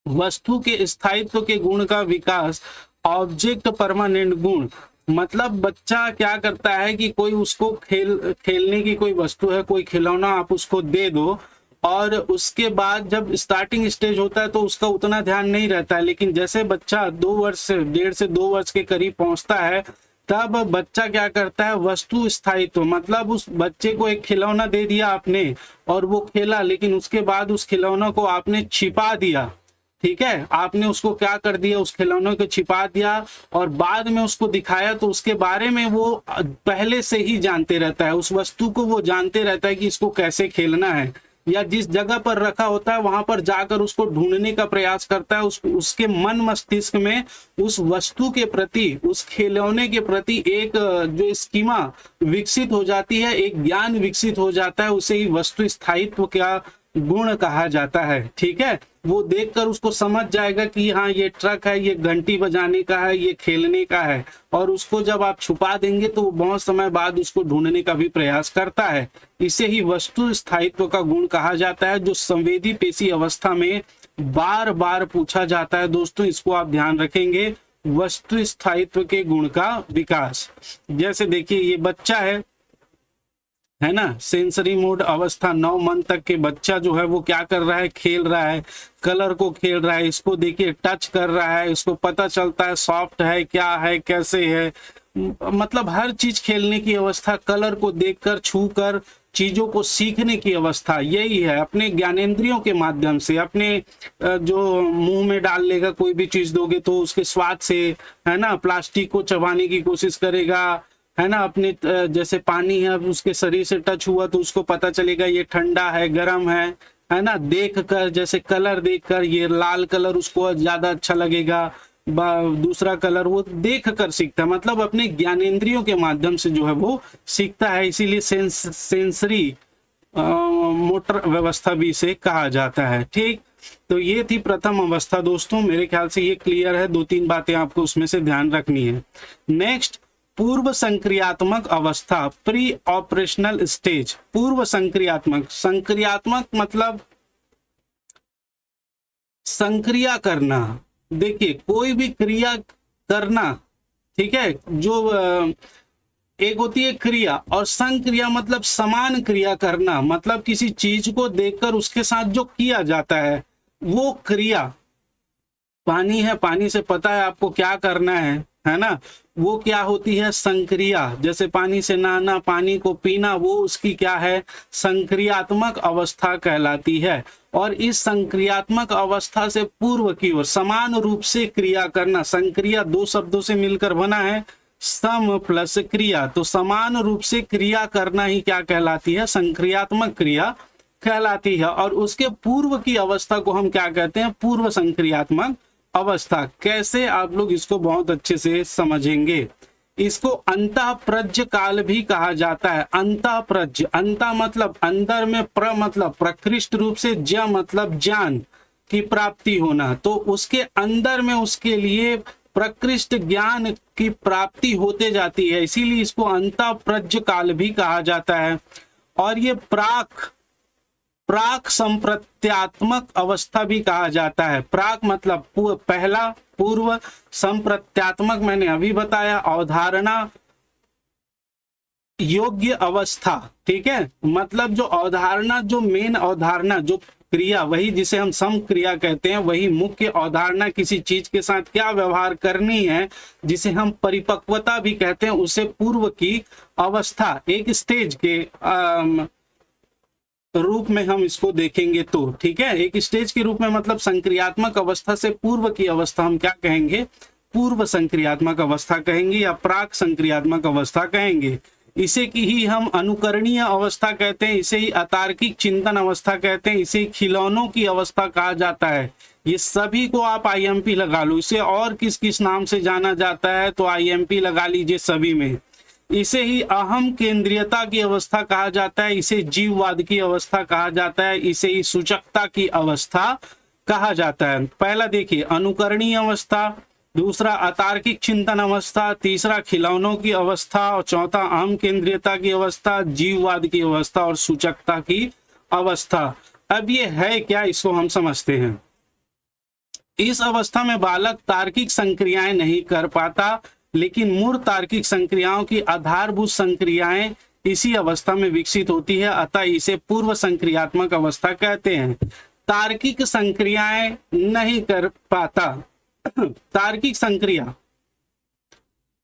वस्तु के स्थायित्व के गुण का विकास, ऑब्जेक्ट परमानेंट गुण, मतलब बच्चा क्या करता है कि कोई उसको खेलने की कोई वस्तु है, कोई खिलौना आप उसको दे दो, और उसके बाद जब स्टार्टिंग स्टेज होता है तो उसका उतना ध्यान नहीं रहता है, लेकिन जैसे बच्चा 2 वर्ष से 1.5 से 2 वर्ष के करीब पहुंचता है, तब बच्चा क्या करता है, वस्तु स्थायित्व, मतलब उस बच्चे को एक खिलौना दे दिया आपने और वो खेला, लेकिन उसके बाद उस खिलौना को आपने छिपा दिया, ठीक है, आपने उसको क्या कर दिया, उस खिलौने को छिपा दिया, और बाद में उसको दिखाया तो उसके बारे में वो पहले से ही जानते रहता है, उस वस्तु को वो जानते रहता है कि इसको कैसे खेलना है, या जिस जगह पर रखा होता है वहां पर जाकर उसको ढूंढने का प्रयास करता है। उसके मन मस्तिष्क में उस वस्तु के प्रति, उस खिलौने के प्रति एक जो स्कीमा विकसित हो जाती है, एक ज्ञान विकसित हो जाता है, उसे ही वस्तु स्थायित्व का गुण कहा जाता है। ठीक है, वो देखकर उसको समझ जाएगा कि हाँ ये ट्रक है, ये घंटी बजाने का है, ये खेलने का है, और उसको जब आप छुपा देंगे तो वो बहुत समय बाद उसको ढूंढने का भी प्रयास करता है। इसे ही वस्तु स्थायित्व का गुण कहा जाता है, जो संवेदी पेशी अवस्था में बार बार पूछा जाता है। दोस्तों इसको आप ध्यान रखेंगे, वस्तु स्थायित्व के गुण का विकास। जैसे देखिए ये बच्चा है ना, सेंसरी मोड अवस्था 9 मंथ तक के बच्चा जो है वो क्या कर रहा है, खेल रहा है, कलर को खेल रहा है, इसको देखिए टच कर रहा है, इसको पता चलता है सॉफ्ट है, क्या है, कैसे है, मतलब हर चीज खेलने की अवस्था, कलर को देखकर, छूकर चीजों को सीखने की अवस्था, यही है। अपने ज्ञानेंद्रियों के माध्यम से, अपने जो मुंह में डाल लेगा, कोई भी चीज दोगे तो उसके स्वाद से, है ना, प्लास्टिक को चबाने की कोशिश करेगा, है ना, अपने जैसे पानी है उसके शरीर से टच हुआ तो उसको पता चलेगा ये ठंडा है, गर्म है ना, देख कर, जैसे कलर देखकर, ये लाल कलर उसको ज्यादा अच्छा लगेगा, दूसरा कलर वो देख कर सीखता है, मतलब अपने ज्ञानेंद्रियों के माध्यम से जो है वो सीखता है। इसीलिए सेंसरी मोटर व्यवस्था भी इसे कहा जाता है। ठीक, तो ये थी प्रथम अवस्था। दोस्तों मेरे ख्याल से ये क्लियर है, 2-3 बातें आपको उसमें से ध्यान रखनी है। नेक्स्ट, पूर्व संक्रियात्मक अवस्था, प्री ऑपरेशनल स्टेज। पूर्व संक्रियात्मक, संक्रियात्मक मतलब संक्रिया करना। देखिए कोई भी क्रिया करना, ठीक है, जो एक होती है क्रिया, और संक्रिया मतलब समान क्रिया करना, मतलब किसी चीज को देखकर उसके साथ जो किया जाता है वो क्रिया। पानी है, पानी से पता है आपको क्या करना है ना, वो क्या होती है, संक्रिया। जैसे पानी से नहाना, पानी को पीना, वो उसकी क्या है, संक्रियात्मक अवस्था कहलाती है। और इस संक्रियात्मक अवस्था से पूर्व की ओर समान रूप से क्रिया करना, संक्रिया 2 शब्दों से मिलकर बना है, सम प्लस क्रिया, तो समान रूप से क्रिया करना ही क्या कहलाती है, संक्रियात्मक क्रिया कहलाती है। और उसके पूर्व की अवस्था को हम क्या कहते हैं, पूर्व संक्रियात्मक अवस्था। कैसे, आप लोग इसको बहुत अच्छे से समझेंगे। इसको अंतःप्रज्ञ काल भी कहा जाता है। अंतःप्रज्ञ, अंत मतलब अंदर में, प्र मतलब प्रकृष्ट रूप से, ज मतलब ज्ञान की प्राप्ति होना, तो उसके अंदर में उसके लिए प्रकृष्ट ज्ञान की प्राप्ति होते जाती है, इसीलिए इसको अंतःप्रज्ञ काल भी कहा जाता है। और ये प्राक संप्रत्यात्मक अवस्था भी कहा जाता है। प्राक मतलब पहला, पूर्व, संप्रत्यात्मक मैंने अभी बताया, अवधारणा योग्य अवस्था। ठीक है, मतलब जो अवधारणा, जो मेन अवधारणा, जो क्रिया, वही जिसे हम सम क्रिया कहते हैं, वही मुख्य अवधारणा, किसी चीज के साथ क्या व्यवहार करनी है, जिसे हम परिपक्वता भी कहते हैं, उसे पूर्व की अवस्था, एक स्टेज के रूप में हम इसको देखेंगे तो, ठीक है, एक स्टेज के रूप में, मतलब संक्रियात्मक अवस्था से पूर्व की अवस्था हम क्या कहेंगे, पूर्व संक्रियात्मक अवस्था कहेंगे या प्राक संक्रियात्मक अवस्था कहेंगे। इसे की ही हम अनुकरणीय अवस्था कहते हैं, इसे ही अतार्किक चिंतन अवस्था कहते हैं, इसे खिलौनों की अवस्था कहा जाता है। ये सभी को आप आईएमपी लगा लो। इसे और किस किस नाम से जाना जाता है तो आईएमपी लगा लीजिए सभी में। इसे ही अहम केंद्रीयता की अवस्था कहा जाता है, इसे जीववाद की अवस्था कहा जाता है, इसे ही सूचकता की अवस्था कहा जाता है। पहला देखिए अनुकरणीय अवस्था, दूसरा अतार्किक चिंतन अवस्था, तीसरा खिलौनों की अवस्था और चौथा अहम केंद्रीयता की अवस्था, जीववाद की अवस्था और सूचकता की अवस्था। अब ये है क्या, इसको हम समझते हैं। इस अवस्था में बालक तार्किक संक्रियाएं नहीं कर पाता, लेकिन मूल तार्किक संक्रियाओं की आधारभूत संक्रियाएं इसी अवस्था में विकसित होती है, अतः इसे पूर्व संक्रियात्मक अवस्था कहते हैं। तार्किक संक्रियाएं नहीं कर पाता, तार्किक संक्रिया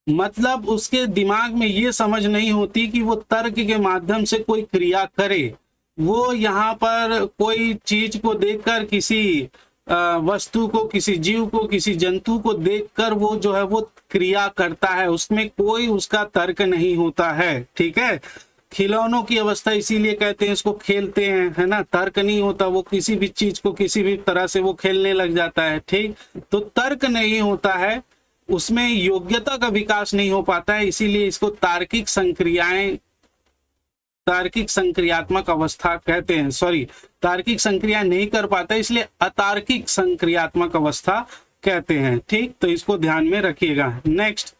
मतलब उसके दिमाग में ये समझ नहीं होती कि वो तर्क के माध्यम से कोई क्रिया करे। वो यहाँ पर कोई चीज को देखकर, किसी वस्तु को, किसी जीव को, किसी जंतु को देखकर वो जो है वो क्रिया करता है, उसमें कोई उसका तर्क नहीं होता है। ठीक है, खिलौनों की अवस्था इसीलिए कहते हैं, इसको खेलते हैं, है ना, तर्क नहीं होता, वो किसी भी चीज को किसी भी तरह से वो खेलने लग जाता है। ठीक, तो तर्क नहीं होता है, उसमें योग्यता का विकास नहीं हो पाता है, इसीलिए इसको तार्किक संक्रियाएं, तार्किक संक्रियात्मक अवस्था कहते हैं। सॉरी, तार्किक संक्रिया नहीं कर पाता इसलिए अतार्किक संक्रियात्मक अवस्था कहते हैं। ठीक, तो इसको ध्यान में रखिएगा। नेक्स्ट,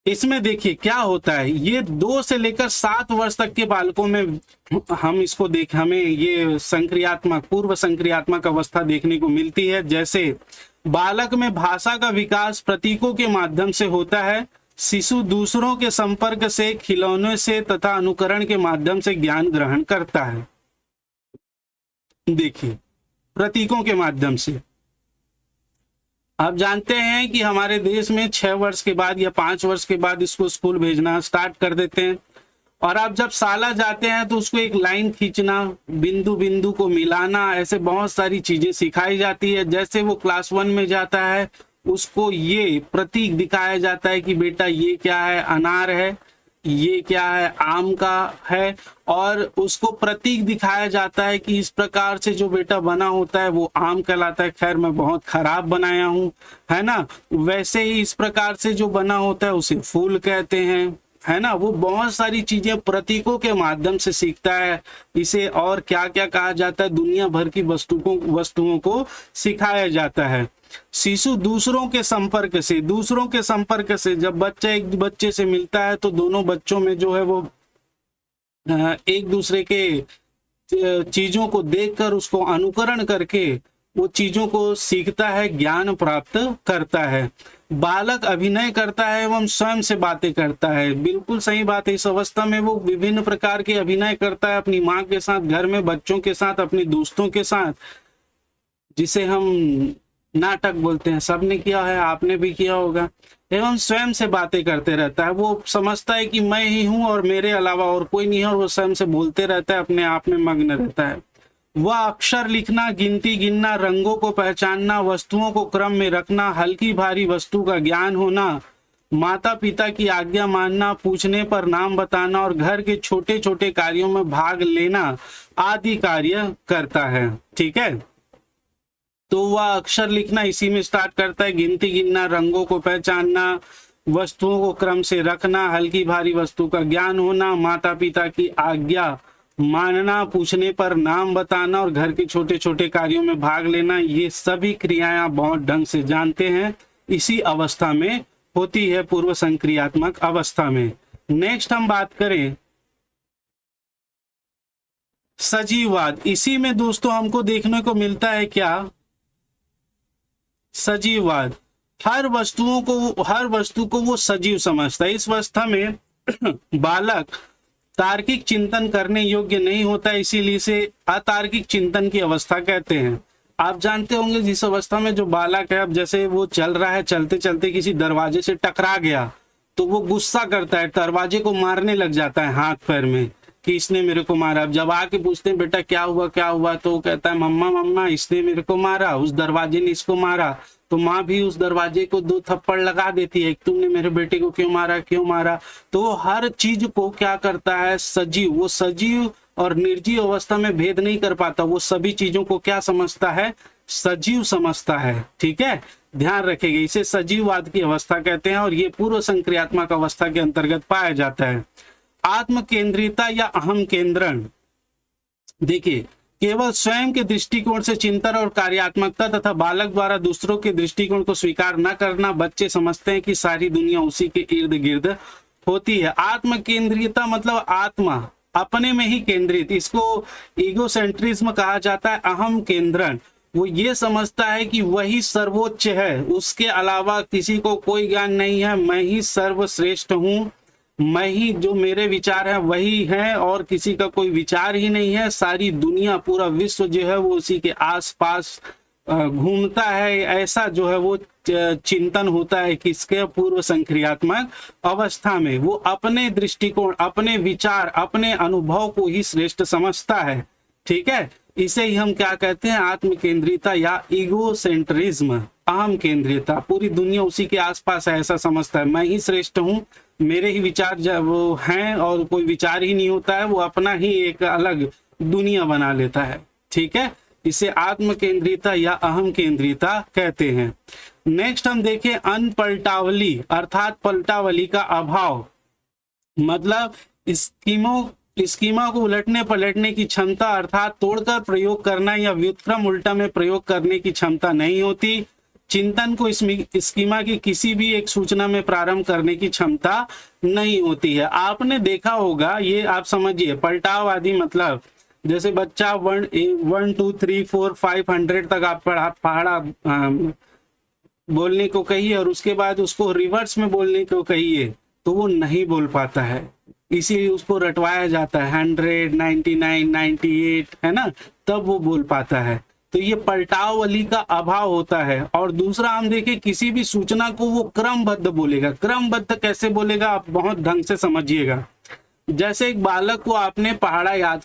इसमें देखिए क्या होता है, ये 2 से लेकर 7 वर्ष तक के बालकों में हम इसको हमें ये संक्रियात्मक, पूर्व संक्रियात्मक अवस्था देखने को मिलती है। जैसे बालक में भाषा का विकास प्रतीकों के माध्यम से होता है, शिशु दूसरों के संपर्क से, खिलौने से तथा अनुकरण के माध्यम से ज्ञान ग्रहण करता है। देखिए, प्रतीकों के माध्यम से आप जानते हैं कि हमारे देश में 6 वर्ष के बाद या 5 वर्ष के बाद इसको स्कूल भेजना स्टार्ट कर देते हैं, और आप जब साला जाते हैं तो उसको एक लाइन खींचना, बिंदु बिंदु को मिलाना, ऐसे बहुत सारी चीजें सिखाई जाती है। जैसे वो क्लास 1 में जाता है, उसको ये प्रतीक दिखाया जाता है कि बेटा ये क्या है, अनार है, ये क्या है, आम का है, और उसको प्रतीक दिखाया जाता है कि इस प्रकार से जो बेटा बना होता है वो आम कहलाता है। खैर मैं बहुत खराब बनाया हूँ, है ना। वैसे ही इस प्रकार से जो बना होता है उसे फूल कहते हैं, है ना। वो बहुत सारी चीजें प्रतीकों के माध्यम से सीखता है। इसे और क्या क्या कहा जाता है, दुनिया भर की वस्तुओं को सिखाया जाता है। शिशु दूसरों के संपर्क से जब बच्चा एक बच्चे से मिलता है तो दोनों बच्चों में जो है वो एक दूसरे के चीजों को देखकर उसको अनुकरण करके वो चीजों को सीखता है, ज्ञान प्राप्त करता है। बालक अभिनय करता है एवं स्वयं से बातें करता है। बिल्कुल सही बात है, इस अवस्था में वो विभिन्न प्रकार के अभिनय करता है, अपनी माँ के साथ, घर में बच्चों के साथ, अपने दोस्तों के साथ, जिसे हम नाटक बोलते हैं। सबने किया है, आपने भी किया होगा। एवं स्वयं से बातें करते रहता है। वो समझता है कि मैं ही हूं और मेरे अलावा और कोई नहीं है, और वो स्वयं से बोलते रहता है, अपने आप में मग्न रहता है। वह अक्षर लिखना, गिनती गिनना, रंगों को पहचानना, वस्तुओं को क्रम में रखना, हल्की भारी वस्तु का ज्ञान होना, माता पिता की आज्ञा मानना, पूछने पर नाम बताना और घर के छोटे छोटे कार्यों में भाग लेना आदि कार्य करता है। ठीक है, तो वह अक्षर लिखना इसी में स्टार्ट करता है, गिनती गिनना, रंगों को पहचानना, वस्तुओं को क्रम से रखना, हल्की भारी वस्तु का ज्ञान होना, माता पिता की आज्ञा मानना, पूछने पर नाम बताना और घर के छोटे छोटे कार्यों में भाग लेना। ये सभी क्रियाएं आप बहुत ढंग से जानते हैं, इसी अवस्था में होती है, पूर्व संक्रियात्मक अवस्था में। नेक्स्ट हम बात करें सजीववाद। इसी में दोस्तों हमको देखने को मिलता है क्या, सजीववाद। हर वस्तु को वो सजीव समझता है। इस अवस्था में बालक तार्किक चिंतन करने योग्य नहीं होता, इसीलिए इसे अतार्किक चिंतन की अवस्था कहते हैं। आप जानते होंगे जिस अवस्था में जो बालक है, अब जैसे वो चल रहा है, चलते चलते किसी दरवाजे से टकरा गया तो वो गुस्सा करता है, दरवाजे को मारने लग जाता है हाथ पैर में, कि इसने मेरे को मारा। अब जब आके पूछते हैं बेटा क्या हुआ क्या हुआ, तो वो कहता है मम्मा मम्मा इसने मेरे को मारा, उस दरवाजे ने इसको मारा। तो माँ भी उस दरवाजे को 2 थप्पड़ लगा देती है, तुमने मेरे बेटे को क्यों मारा क्यों मारा। तो हर चीज को क्या करता है सजीव, वो सजीव और निर्जीव अवस्था में भेद नहीं कर पाता, वो सभी चीजों को क्या समझता है, सजीव समझता है। ठीक है, ध्यान रखेंगे, इसे सजीववाद की अवस्था कहते हैं और ये पूर्व संक्रियात्मक अवस्था के अंतर्गत पाया जाता है। आत्म केंद्रिता या अहम केंद्रण, देखिए केवल स्वयं के दृष्टिकोण से चिंतन और कार्यात्मकता तथा बालक द्वारा दूसरों के दृष्टिकोण को स्वीकार न करना। बच्चे समझते हैं कि सारी दुनिया उसी के इर्द गिर्द होती है। आत्म केंद्रिता मतलब आत्मा अपने में ही केंद्रित, इसको ईगोसेंट्रिज्म कहा जाता है। अहम केंद्रण, वो ये समझता है कि वही सर्वोच्च है, उसके अलावा किसी को कोई ज्ञान नहीं है, मैं ही सर्वश्रेष्ठ हूँ, मैं ही, जो मेरे विचार है वही है और किसी का कोई विचार ही नहीं है। सारी दुनिया पूरा विश्व जो है वो उसी के आसपास घूमता है, ऐसा जो है वो चिंतन होता है किसके, पूर्व संक्रियात्मक अवस्था में। वो अपने दृष्टिकोण, अपने विचार, अपने अनुभव को ही श्रेष्ठ समझता है। ठीक है, इसे ही हम क्या कहते हैं, आत्म केंद्रिता या ईगोसेंट्रिज्म, अहम केंद्रिता। पूरी दुनिया उसी के आसपास है ऐसा समझता है, मैं ही श्रेष्ठ हूँ, मेरे ही विचार वो हैं और कोई विचार ही नहीं होता है, वो अपना ही एक अलग दुनिया बना लेता है। ठीक है, इसे आत्म केंद्रिता या अहम केंद्रिता कहते हैं। नेक्स्ट हम देखें अनपलटावली अर्थात पलटावली का अभाव, मतलब स्कीमा को उलटने पलटने की क्षमता अर्थात तोड़कर प्रयोग करना या व्युत्क्रम उल्टा में प्रयोग करने की क्षमता नहीं होती। चिंतन को स्कीमा की किसी भी एक सूचना में प्रारंभ करने की क्षमता नहीं होती है। आपने देखा होगा, ये आप समझिए, पलटाववादी मतलब जैसे बच्चा 1 2 3 4 500 तक आप पढ़ा बोलने को कहिए और उसके बाद उसको रिवर्स में बोलने को कहिए तो वो नहीं बोल पाता है, इसीलिए उसको रटवाया जाता है 100 99 98, है ना, तब वो बोल पाता है। तो ये पलटावली का अभाव होता है। और दूसरा हम देखें, किसी भी सूचना को वो क्रमबद्ध बोलेगा। क्रमबद्ध कैसे बोलेगा, आप बहुत ढंग से समझिएगा। जैसे एक बालक को आपने पहाड़ा याद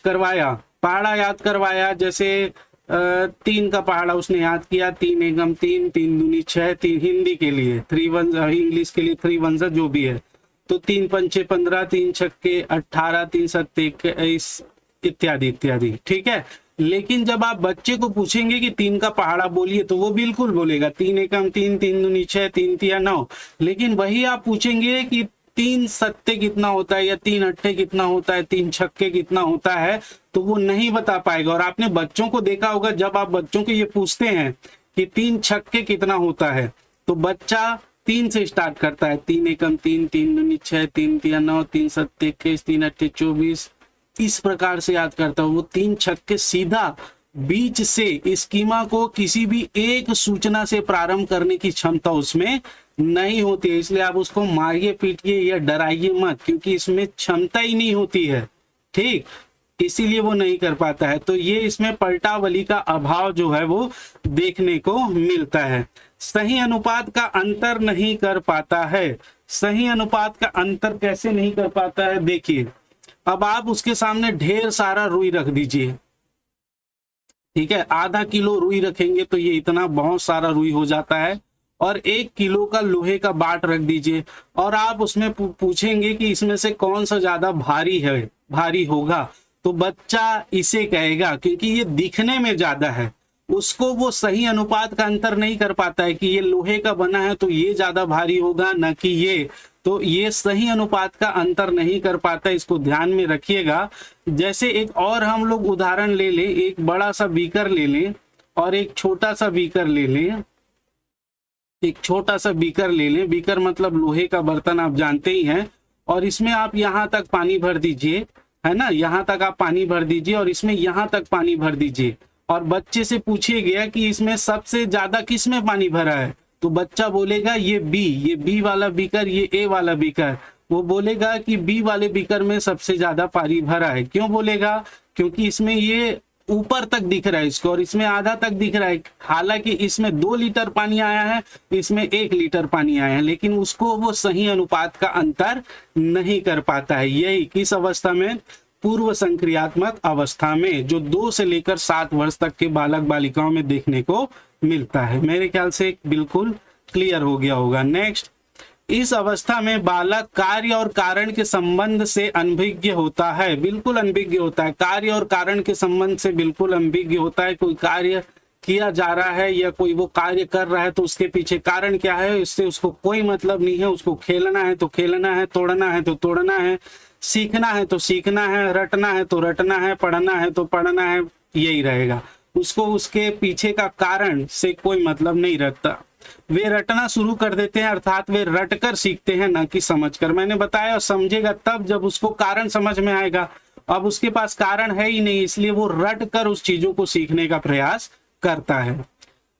करवाया, जैसे 3 का पहाड़ा उसने याद किया, 3 एकम 3 3 दूनी 6, 3 हिंदी के लिए 3 1 इंग्लिश के लिए 3 1 जो भी है, तो 3 पंचे 15, 3 छक्के 18, 3 सत्ते 21 इत्यादि इत्यादि। ठीक है, लेकिन जब आप बच्चे को पूछेंगे कि 3 का पहाड़ा बोलिए तो वो बिल्कुल बोलेगा 3 एकम 3 3 दूनी 6 3 तिया 9। लेकिन वही आप पूछेंगे कि 3 सत्ते कितना होता है या 3 अट्ठे कितना होता है, 3 छक्के कितना होता है, तो वो नहीं बता पाएगा। और आपने बच्चों को देखा होगा, जब आप बच्चों को ये पूछते हैं कि 3 छक्के कितना होता है तो बच्चा 3 से स्टार्ट करता है, 3 एकम 3 3 दूनी 6 3 तिया 9 3 सत्ते 21 3 अट्ठे 24, इस प्रकार से याद करता है। वो 3 छक्के सीधा बीच से स्कीमा को किसी भी एक सूचना से प्रारंभ करने की क्षमता उसमें नहीं होती है, इसलिए आप उसको मारिए पीटिए या डराइए मत, क्योंकि इसमें क्षमता ही नहीं होती है। ठीक, इसीलिए वो नहीं कर पाता है। तो ये इसमें पलटावली का अभाव जो है वो देखने को मिलता है। सही अनुपात का अंतर नहीं कर पाता है। सही अनुपात का अंतर कैसे नहीं कर पाता है, देखिए, अब आप उसके सामने ढेर सारा रुई रख दीजिए, ठीक है, आधा किलो रुई रखेंगे तो ये इतना बहुत सारा रुई हो जाता है, और 1 किलो का लोहे का बाट रख दीजिए और आप उसमें पूछेंगे कि इसमें से कौन सा ज्यादा भारी होगा, तो बच्चा इसे कहेगा, क्योंकि ये दिखने में ज्यादा है। उसको वो सही अनुपात का अंतर नहीं कर पाता है कि ये लोहे का बना है तो ये ज्यादा भारी होगा न कि ये, तो ये सही अनुपात का अंतर नहीं कर पाता, इसको ध्यान में रखिएगा। जैसे एक और हम लोग उदाहरण ले लें, एक बड़ा सा बीकर ले लें और एक छोटा सा बीकर ले लें। एक छोटा सा बीकर ले लें, बीकर मतलब लोहे का बर्तन, आप जानते ही हैं, और इसमें आप यहाँ तक पानी भर दीजिए, है ना, यहाँ तक आप पानी भर दीजिए और इसमें यहाँ तक पानी भर दीजिए, और बच्चे से पूछिए गया कि इसमें सबसे ज्यादा किस में पानी भरा है, तो बच्चा बोलेगा ये बी वाला बीकर, ये ए वाला बीकर। वो बोलेगा कि बी वाले बीकर में सबसे ज्यादा पानी भरा है। क्यों बोलेगा, क्योंकि इसमें ये ऊपर तक दिख रहा है इसको और इसमें आधा तक दिख रहा है। हालांकि इसमें 2 लीटर पानी आया है, इसमें 1 लीटर पानी आया है, लेकिन उसको वो सही अनुपात का अंतर नहीं कर पाता है। यही किस अवस्था में, पूर्व संक्रियात्मक अवस्था में, जो 2 से लेकर 7 वर्ष तक के बालक बालिकाओं में देखने को मिलता है। मेरे ख्याल से बिल्कुल क्लियर हो गया होगा। नेक्स्ट, इस अवस्था में बालक कार्य और कारण के संबंध से अनभिज्ञ होता है। बिल्कुल अनभिज्ञ होता है, कार्य और कारण के संबंध से बिल्कुल अनभिज्ञ होता है। कोई कार्य किया जा रहा है या कोई वो कार्य कर रहा है तो उसके पीछे कारण क्या है, इससे उसको कोई मतलब नहीं है। उसको खेलना है तो खेलना है, तोड़ना है तो तोड़ना है, सीखना है तो सीखना है, रटना है तो रटना है, पढ़ना है तो पढ़ना है, यही रहेगा। उसको उसके पीछे का कारण से कोई मतलब नहीं रखता। वे रटना शुरू कर देते हैं, अर्थात वे रटकर सीखते हैं, ना कि समझकर। मैंने बताया समझेगा तब जब उसको कारण समझ में आएगा। अब उसके पास कारण है ही नहीं, इसलिए वो रट कर उस चीजों को सीखने का प्रयास करता है।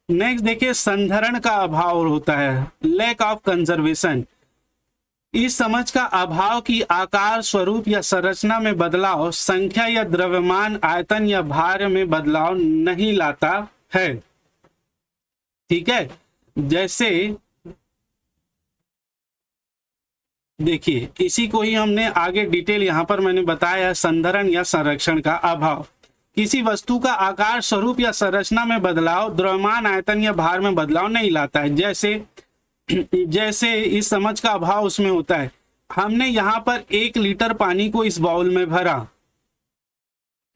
नेक्स्ट देखिए, संधारण का अभाव होता है, लैक ऑफ कंजर्वेशन। इस समझ का अभाव की आकार, स्वरूप या संरचना में बदलाव, संख्या या द्रव्यमान, आयतन या भार में बदलाव नहीं लाता है। ठीक है, जैसे देखिए, इसी को ही हमने आगे डिटेल यहां पर मैंने बताया, संधारण या संरक्षण का अभाव। किसी वस्तु का आकार, स्वरूप या संरचना में बदलाव, द्रव्यमान, आयतन या भार में बदलाव नहीं लाता है। जैसे इस समझ का अभाव उसमें होता है। हमने यहां पर 1 लीटर पानी को इस बाउल में भरा,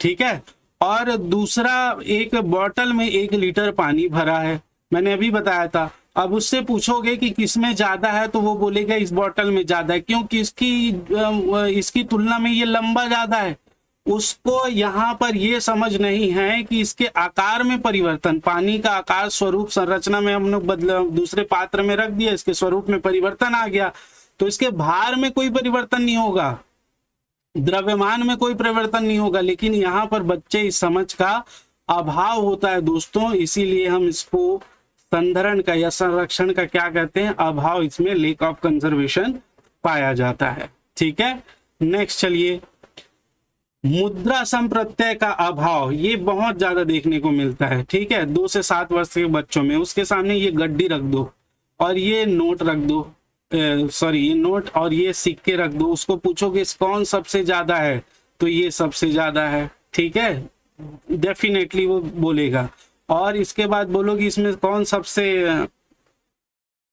ठीक है, और दूसरा एक बोतल में 1 लीटर पानी भरा है, मैंने अभी बताया था। अब उससे पूछोगे कि किसमें ज्यादा है, तो वो बोलेगा इस बोतल में ज्यादा है, क्योंकि इसकी तुलना में ये लंबा ज्यादा है। उसको यहाँ पर ये समझ नहीं है कि इसके आकार में परिवर्तन, पानी का आकार, स्वरूप, संरचना में हम लोग दूसरे पात्र में रख दिया, इसके स्वरूप में परिवर्तन आ गया, तो इसके भार में कोई परिवर्तन नहीं होगा, द्रव्यमान में कोई परिवर्तन नहीं होगा। लेकिन यहाँ पर बच्चे इस समझ का अभाव होता है दोस्तों, इसीलिए हम इसको संधारण का या संरक्षण का क्या कहते हैं, अभाव, इसमें लेक ऑफ कंजर्वेशन पाया जाता है। ठीक है, नेक्स्ट चलिए, मुद्रा संप्रत्यय का अभाव, ये बहुत ज्यादा देखने को मिलता है। ठीक है, 2 से 7 वर्ष के बच्चों में, उसके सामने ये गड्डी रख दो और ये नोट रख दो, ये नोट और ये सिक्के रख दो, उसको पूछोगे कौन सबसे ज्यादा है, तो ये सबसे ज्यादा है। ठीक है, डेफिनेटली वो बोलेगा। और इसके बाद बोलोगे इसमें कौन सबसे,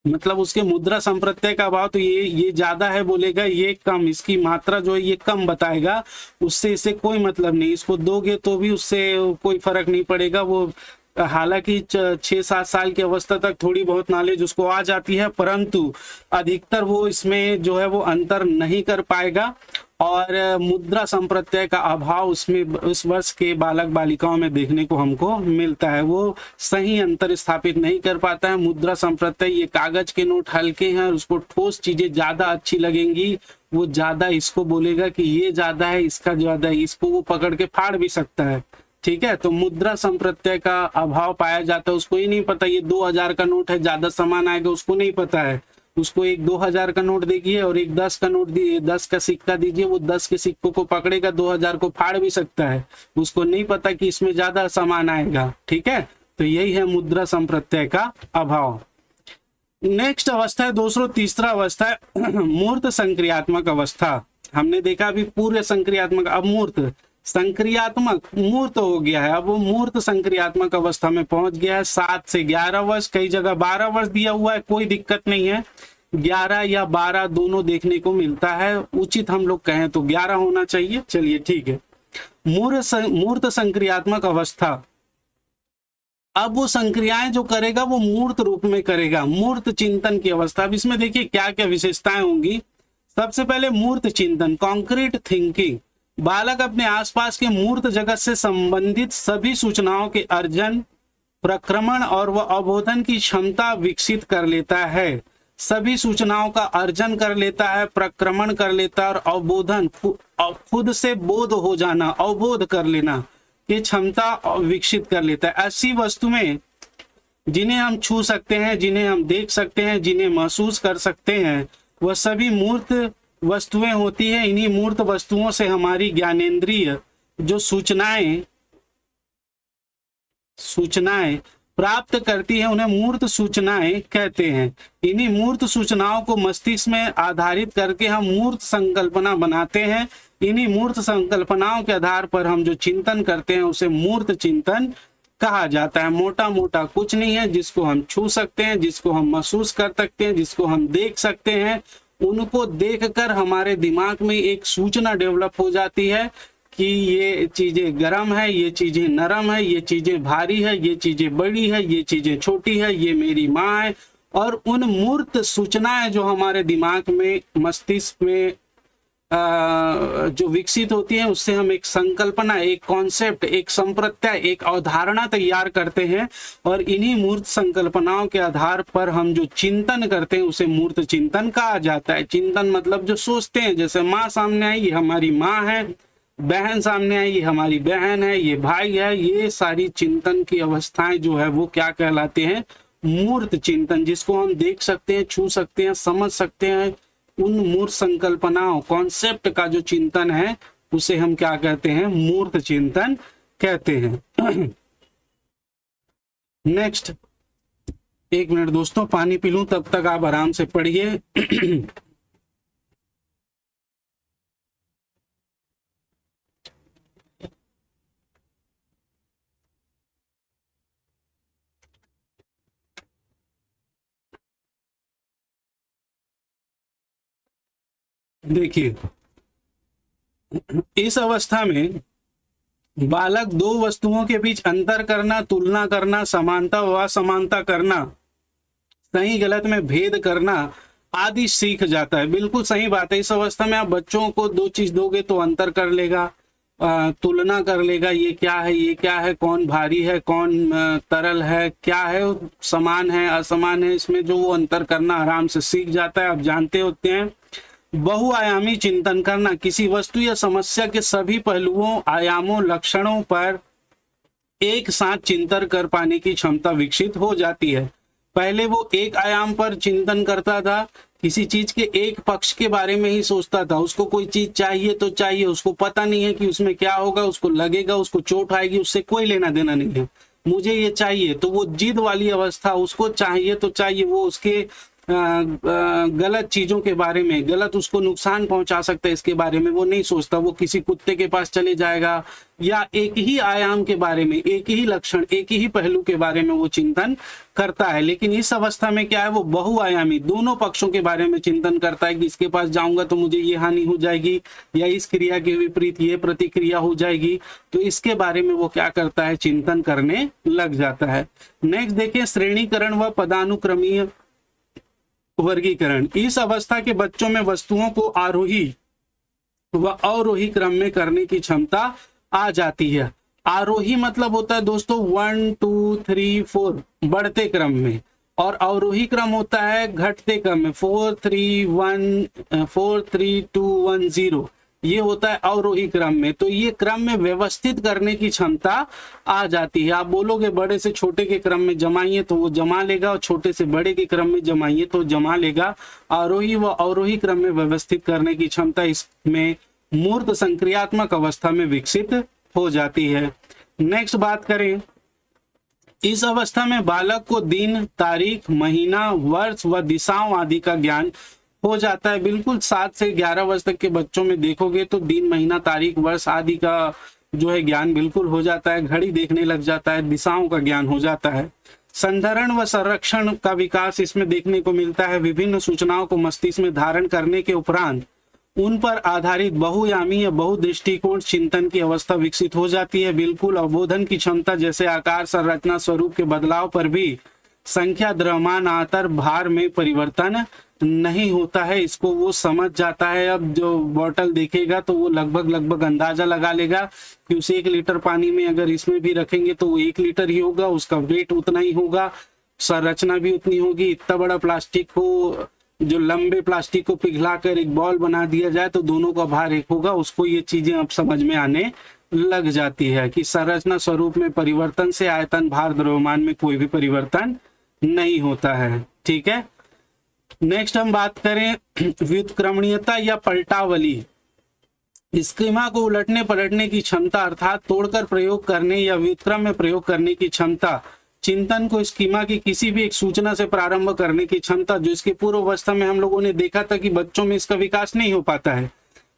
मतलब उसके मुद्रा संप्रत्यय का अभाव, तो ये ज्यादा है बोलेगा, ये कम, इसकी मात्रा जो है ये कम बताएगा, उससे इसे कोई मतलब नहीं। इसको दोगे तो भी उससे कोई फर्क नहीं पड़ेगा। वो हालांकि 6-7 साल की अवस्था तक थोड़ी बहुत नॉलेज उसको आ जाती है, परंतु अधिकतर वो इसमें जो है वो अंतर नहीं कर पाएगा। और मुद्रा संप्रत्यय का अभाव उसमें उस वर्ष के बालक बालिकाओं में देखने को हमको मिलता है। वो सही अंतर स्थापित नहीं कर पाता है। मुद्रा संप्रत्यय, ये कागज के नोट हल्के हैं और उसको ठोस चीजें ज्यादा अच्छी लगेंगी, वो ज्यादा इसको बोलेगा कि ये ज्यादा है, इसका ज्यादा है, इसको वो पकड़ के फाड़ भी सकता है। ठीक है, तो मुद्रा संप्रत्यय का अभाव पाया जाता है। उसको ही नहीं पता ये 2000 का नोट है, ज्यादा सामान आएगा, उसको नहीं पता है। उसको एक 2000 का नोट देखिए और एक 10 का नोट दिए, 10 का सिक्का दीजिए, वो 10 के सिक्कों को पकड़ेगा, 2000 को फाड़ भी सकता है। उसको नहीं पता कि इसमें ज्यादा सामान आएगा। ठीक है, तो यही है मुद्रा संप्रत्यय का अभाव। नेक्स्ट अवस्था है दोस्तों, तीसरा अवस्था है मूर्त संक्रियात्मक अवस्था। हमने देखा अभी पूर्व संक्रियात्मक, अब मूर्त संक्रियात्मक, मूर्त हो गया है, अब वो मूर्त संक्रियात्मक अवस्था में पहुंच गया है। 7 से 11 वर्ष, कई जगह 12 वर्ष दिया हुआ है, कोई दिक्कत नहीं है, 11 या 12 दोनों देखने को मिलता है। उचित हम लोग कहें तो 11 होना चाहिए। चलिए ठीक है, मूर्त संक्रियात्मक अवस्था, अब वो संक्रियाएं जो करेगा वो मूर्त रूप में करेगा, मूर्त चिंतन की अवस्था। अब इसमें देखिए क्या क्या विशेषताएं होंगी। सबसे पहले मूर्त चिंतन, कॉन्क्रीट थिंकिंग। बालक अपने आसपास के मूर्त जगत से संबंधित सभी सूचनाओं के अर्जन, प्रक्रमण और वह अवबोधन की क्षमता विकसित कर लेता है। सभी सूचनाओं का अर्जन कर लेता है, प्रक्रमण कर लेता है और अवबोधन, खुद से बोध हो जाना, अवबोध कर लेना की क्षमता विकसित कर लेता है। ऐसी वस्तुएं जिन्हें हम छू सकते हैं, जिन्हें हम देख सकते हैं, जिन्हें महसूस कर सकते हैं, वह सभी मूर्त वस्तुएं होती है। इन्हीं मूर्त वस्तुओं से हमारी ज्ञानेंद्रिय जो सूचनाएं प्राप्त करती है, उन्हें मूर्त सूचनाएं कहते हैं। इन्हीं मूर्त सूचनाओं को मस्तिष्क में आधारित करके हम मूर्त संकल्पना बनाते हैं। इन्हीं मूर्त संकल्पनाओं के आधार पर हम जो चिंतन करते हैं उसे मूर्त चिंतन कहा जाता है। मोटा मोटा कुछ नहीं है, जिसको हम छू सकते हैं, जिसको हम महसूस कर सकते हैं, जिसको हम देख सकते हैं, उनको देखकर हमारे दिमाग में एक सूचना डेवलप हो जाती है कि ये चीजें गर्म है, ये चीजें नरम है, ये चीजें भारी है, ये चीजें बड़ी है, ये चीजें छोटी है, ये मेरी माँ है। और उन मूर्त सूचनाएं जो हमारे दिमाग में, मस्तिष्क में जो विकसित होती है, उससे हम एक संकल्पना, एक कॉन्सेप्ट, एक संप्रत्यय, एक अवधारणा तैयार करते हैं। और इन्हीं मूर्त संकल्पनाओं के आधार पर हम जो चिंतन करते हैं उसे मूर्त चिंतन कहा जाता है। चिंतन मतलब जो सोचते हैं, जैसे माँ सामने आई, ये हमारी माँ है, बहन सामने आई, ये हमारी बहन है, ये भाई है। ये सारी चिंतन की अवस्थाएं जो है वो क्या कहलाते हैं? मूर्त चिंतन, जिसको हम देख सकते हैं, छू सकते हैं, समझ सकते हैं। उन मूर्त संकल्पनाओं, कॉन्सेप्ट का जो चिंतन है उसे हम क्या कहते हैं? मूर्त चिंतन कहते हैं। नेक्स्ट, एक मिनट दोस्तों, पानी पी लूं, तब तक आप आराम से पढ़िए। देखिए, इस अवस्था में बालक दो वस्तुओं के बीच अंतर करना, तुलना करना, समानता व असमानता करना, सही गलत में भेद करना आदि सीख जाता है। बिल्कुल सही बात है। इस अवस्था में आप बच्चों को दो चीज दोगे तो अंतर कर लेगा, तुलना कर लेगा, ये क्या है, ये क्या है, कौन भारी है, कौन तरल है, क्या है, समान है, असमान है, इसमें जो वो अंतर करना आराम से सीख जाता है। आप जानते होते हैं, बहुआयामी चिंतन करना, किसी वस्तु या समस्या के सभी पहलुओं, आयामों, लक्षणों पर एक साथ चिंतन कर पाने की क्षमता विकसित हो जाती है। पहले वो एक आयाम पर चिंतन करता था, किसी चीज के एक पक्ष के बारे में ही सोचता था। उसको कोई चीज चाहिए तो चाहिए, उसको पता नहीं है कि उसमें क्या होगा, उसको लगेगा, उसको चोट आएगी, उससे कोई लेना देना नहीं है, मुझे ये चाहिए। तो वो जिद वाली अवस्था, उसको चाहिए तो चाहिए, वो उसके गलत चीजों के बारे में, गलत उसको नुकसान पहुंचा सकता है इसके बारे में वो नहीं सोचता। वो किसी कुत्ते के पास चले जाएगा या एक ही आयाम के बारे में, एक ही लक्षण, एक ही पहलू के बारे में वो चिंतन करता है। लेकिन इस अवस्था में क्या है, वो बहुआयामी, दोनों पक्षों के बारे में चिंतन करता है कि इसके पास जाऊंगा तो मुझे ये हानि हो जाएगी, या इस क्रिया के विपरीत ये प्रतिक्रिया हो जाएगी। तो इसके बारे में वो क्या करता है? चिंतन करने लग जाता है। नेक्स्ट देखिए, श्रेणीकरण व पदानुक्रमीय वर्गीकरण। इस अवस्था के बच्चों में वस्तुओं को आरोही व अवरोही क्रम में करने की क्षमता आ जाती है। आरोही मतलब होता है दोस्तों 1 2 3 4 बढ़ते क्रम में, और अवरोही क्रम होता है घटते क्रम में 4 3 2 1 0। ये होता है अवरोही क्रम में। तो ये क्रम में व्यवस्थित करने की क्षमता आ जाती है। आप बोलोगे बड़े से छोटे के क्रम में जमाइए तो वो जमा लेगा, और छोटे से बड़े के क्रम में जमाइए तो जमा लेगा। आरोही व अवरोही क्रम में व्यवस्थित करने की क्षमता इसमें मूर्त संक्रियात्मक अवस्था में विकसित हो जाती है। नेक्स्ट बात करें, इस अवस्था में बालक को दिन, तारीख, महीना, वर्ष व दिशाओं आदि का ज्ञान हो जाता है। बिल्कुल 7 से 11 वर्ष तक के बच्चों में देखोगे तो दिन, महीना, तारीख, वर्ष आदि का जो है ज्ञान बिल्कुल हो जाता है। घड़ी देखने लग जाता है, दिशाओं का ज्ञान हो जाता है। संधारण व संरक्षण का विकास इसमें देखने को मिलता है। विभिन्न सूचनाओं को मस्तिष्क में धारण करने के उपरांत उन पर आधारित बहुयामी या बहुदृष्टिकोण चिंतन की अवस्था विकसित हो जाती है। बिल्कुल अवबोधन की क्षमता, जैसे आकार, संरचना, स्वरूप के बदलाव पर भी संख्या, द्रव्यमान, आतर, भार में परिवर्तन नहीं होता है, इसको वो समझ जाता है। अब जो बॉटल देखेगा तो वो लगभग अंदाजा लगा लेगा कि उस 1 लीटर पानी में अगर इसमें भी रखेंगे तो वो 1 लीटर ही होगा, उसका वेट उतना ही होगा, संरचना भी उतनी होगी। इतना बड़ा प्लास्टिक को, जो लंबे प्लास्टिक को पिघलाकर एक बॉल बना दिया जाए तो दोनों का भार एक होगा। उसको ये चीजें अब समझ में आने लग जाती है कि संरचना, स्वरूप में परिवर्तन से आयतन, भार, द्रव्यमान में कोई भी परिवर्तन नहीं होता है। ठीक है। नेक्स्ट हम बात करें व्युत्क्रमणीयता या पलटावली। स्कीमा को उलटने पलटने की क्षमता, अर्थात तोड़कर प्रयोग करने या व्युत्क्रम में प्रयोग करने की क्षमता चिंतन को स्कीमा की किसी भी एक सूचना से प्रारंभ करने की क्षमता, जो इसके पूर्व अवस्था में हम लोगों ने देखा था कि बच्चों में इसका विकास नहीं हो पाता है।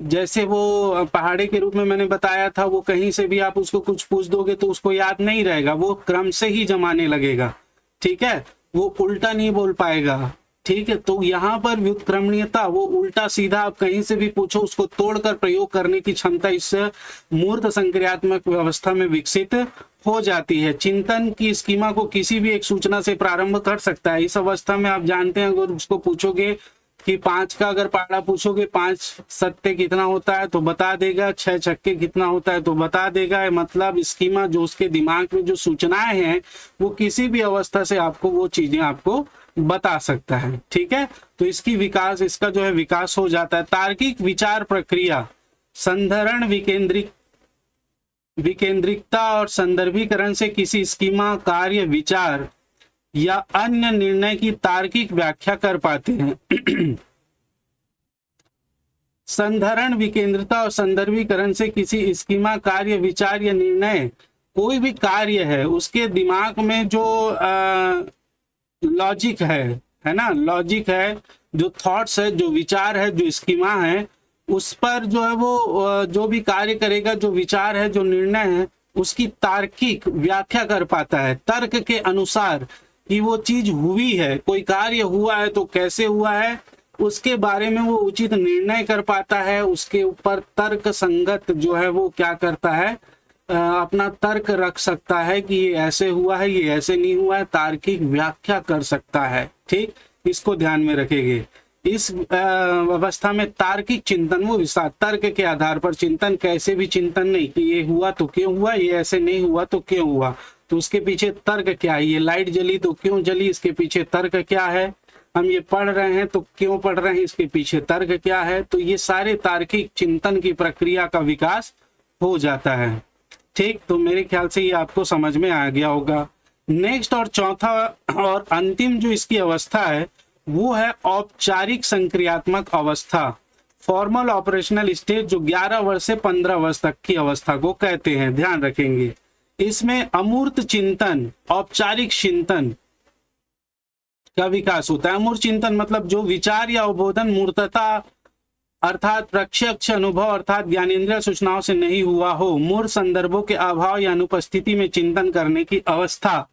जैसे वो पहाड़े के रूप में मैंने बताया था, वो कहीं से भी आप उसको कुछ पूछ दोगे तो उसको याद नहीं रहेगा, वो क्रम से ही जमाने लगेगा, ठीक है, वो उल्टा नहीं बोल पाएगा, ठीक है। तो यहाँ पर व्युत्क्रमणीयता, वो उल्टा सीधा आप कहीं से भी पूछो उसको तोड़कर प्रयोग करने की क्षमता इस मूर्त संक्रियात्मक व्यवस्था में विकसित हो जाती है। चिंतन की स्कीमा को किसी भी एक सूचना से प्रारंभ कर सकता है। इस अवस्था में आप जानते हैं, अगर उसको पूछोगे कि 5 का अगर पहाड़ा पूछोगे, 5 सत्ते कितना होता है तो बता देगा, 6 छक्के कितना होता है तो बता देगा। मतलब स्कीमा जो उसके दिमाग में जो सूचनाएं हैं वो किसी भी अवस्था से आपको वो चीजें आपको बता सकता है, ठीक है। तो इसका जो है विकास हो जाता है। तार्किक विचार प्रक्रिया, संधारण विकेंद्रिकता और संदर्भीकरण से किसी स्कीमा, कार्य, विचार या अन्य निर्णय की तार्किक व्याख्या कर पाते हैं। संधारण विकेंद्रिता और संदर्भीकरण से किसी स्कीमा, कार्य, विचार या निर्णय, कोई भी कार्य है उसके दिमाग में जो लॉजिक है ना, लॉजिक है, जो थॉट्स है, जो विचार है, जो स्कीमा है, उस पर जो है वो जो भी कार्य करेगा, जो विचार है, जो निर्णय है, उसकी तार्किक व्याख्या कर पाता है तर्क के अनुसार कि वो चीज हुई है, कोई कार्य हुआ है तो कैसे हुआ है उसके बारे में वो उचित निर्णय कर पाता है। उसके ऊपर तर्क संगत जो है वो क्या करता है, अपना तर्क रख सकता है कि ये ऐसे हुआ है, ये ऐसे नहीं हुआ है, तार्किक व्याख्या कर सकता है, ठीक। इसको ध्यान में रखेंगे। इस अवस्था में तार्किक चिंतन, वो विचार तर्क के आधार पर चिंतन, कैसे भी चिंतन नहीं कि ये हुआ तो क्यों हुआ, ये ऐसे नहीं हुआ तो क्यों हुआ, तो उसके पीछे तर्क क्या है, ये लाइट जली तो क्यों जली, इसके पीछे तर्क क्या है, हम ये पढ़ रहे हैं तो क्यों पढ़ रहे हैं, इसके पीछे तर्क क्या है। तो ये सारे तार्किक चिंतन की प्रक्रिया का विकास हो जाता है, ठीक। तो मेरे ख्याल से ये आपको समझ में आ गया होगा। नेक्स्ट और चौथा और अंतिम जो इसकी अवस्था है वो है औपचारिक संक्रियात्मक अवस्था, फॉर्मल ऑपरेशनल स्टेज, जो 11 वर्ष से 15 वर्ष तक की अवस्था को कहते हैं। ध्यान रखेंगे, इसमें अमूर्त चिंतन, औपचारिक चिंतन का विकास होता है। अमूर्त चिंतन मतलब जो विचार या अवबोधन मूर्तता अर्थात प्रत्यक्ष अनुभव अर्थात ज्ञानेंद्रिय सूचनाओं से नहीं हुआ हो, मूर्त संदर्भों के अभाव या अनुपस्थिति में चिंतन करने की अवस्था,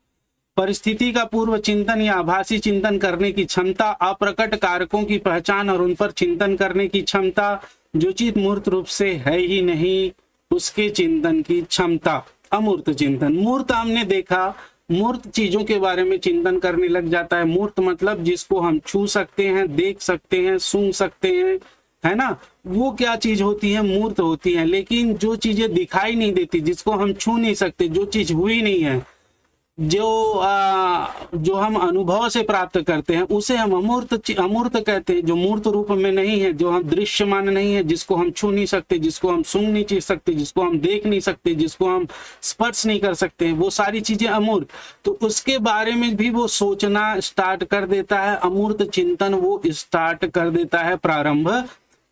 परिस्थिति का पूर्व चिंतन या आभासी चिंतन करने की क्षमता, अप्रकट कारकों की पहचान और उन पर चिंतन करने की क्षमता, जो चीज मूर्त रूप से है ही नहीं उसके चिंतन की क्षमता, अमूर्त चिंतन। मूर्त हमने देखा, मूर्त चीजों के बारे में चिंतन करने लग जाता है। मूर्त मतलब जिसको हम छू सकते हैं, देख सकते हैं, सूंघ सकते हैं, है ना, वो क्या चीज होती है, मूर्त होती है। लेकिन जो चीजें दिखाई नहीं देती, जिसको हम छू नहीं सकते, जो चीज हुई नहीं है, जो हम अनुभव से प्राप्त करते हैं, उसे हम अमूर्त कहते हैं, जो मूर्त रूप में नहीं है, जो हम दृश्यमान नहीं है, जिसको हम छू नहीं सकते, जिसको हम सूंघ नहीं सकते, जिसको हम देख नहीं सकते, जिसको हम स्पर्श नहीं कर सकते, वो सारी चीजें अमूर्त। तो उसके बारे में भी वो सोचना स्टार्ट कर देता है, अमूर्त चिंतन वो स्टार्ट कर देता है, प्रारंभ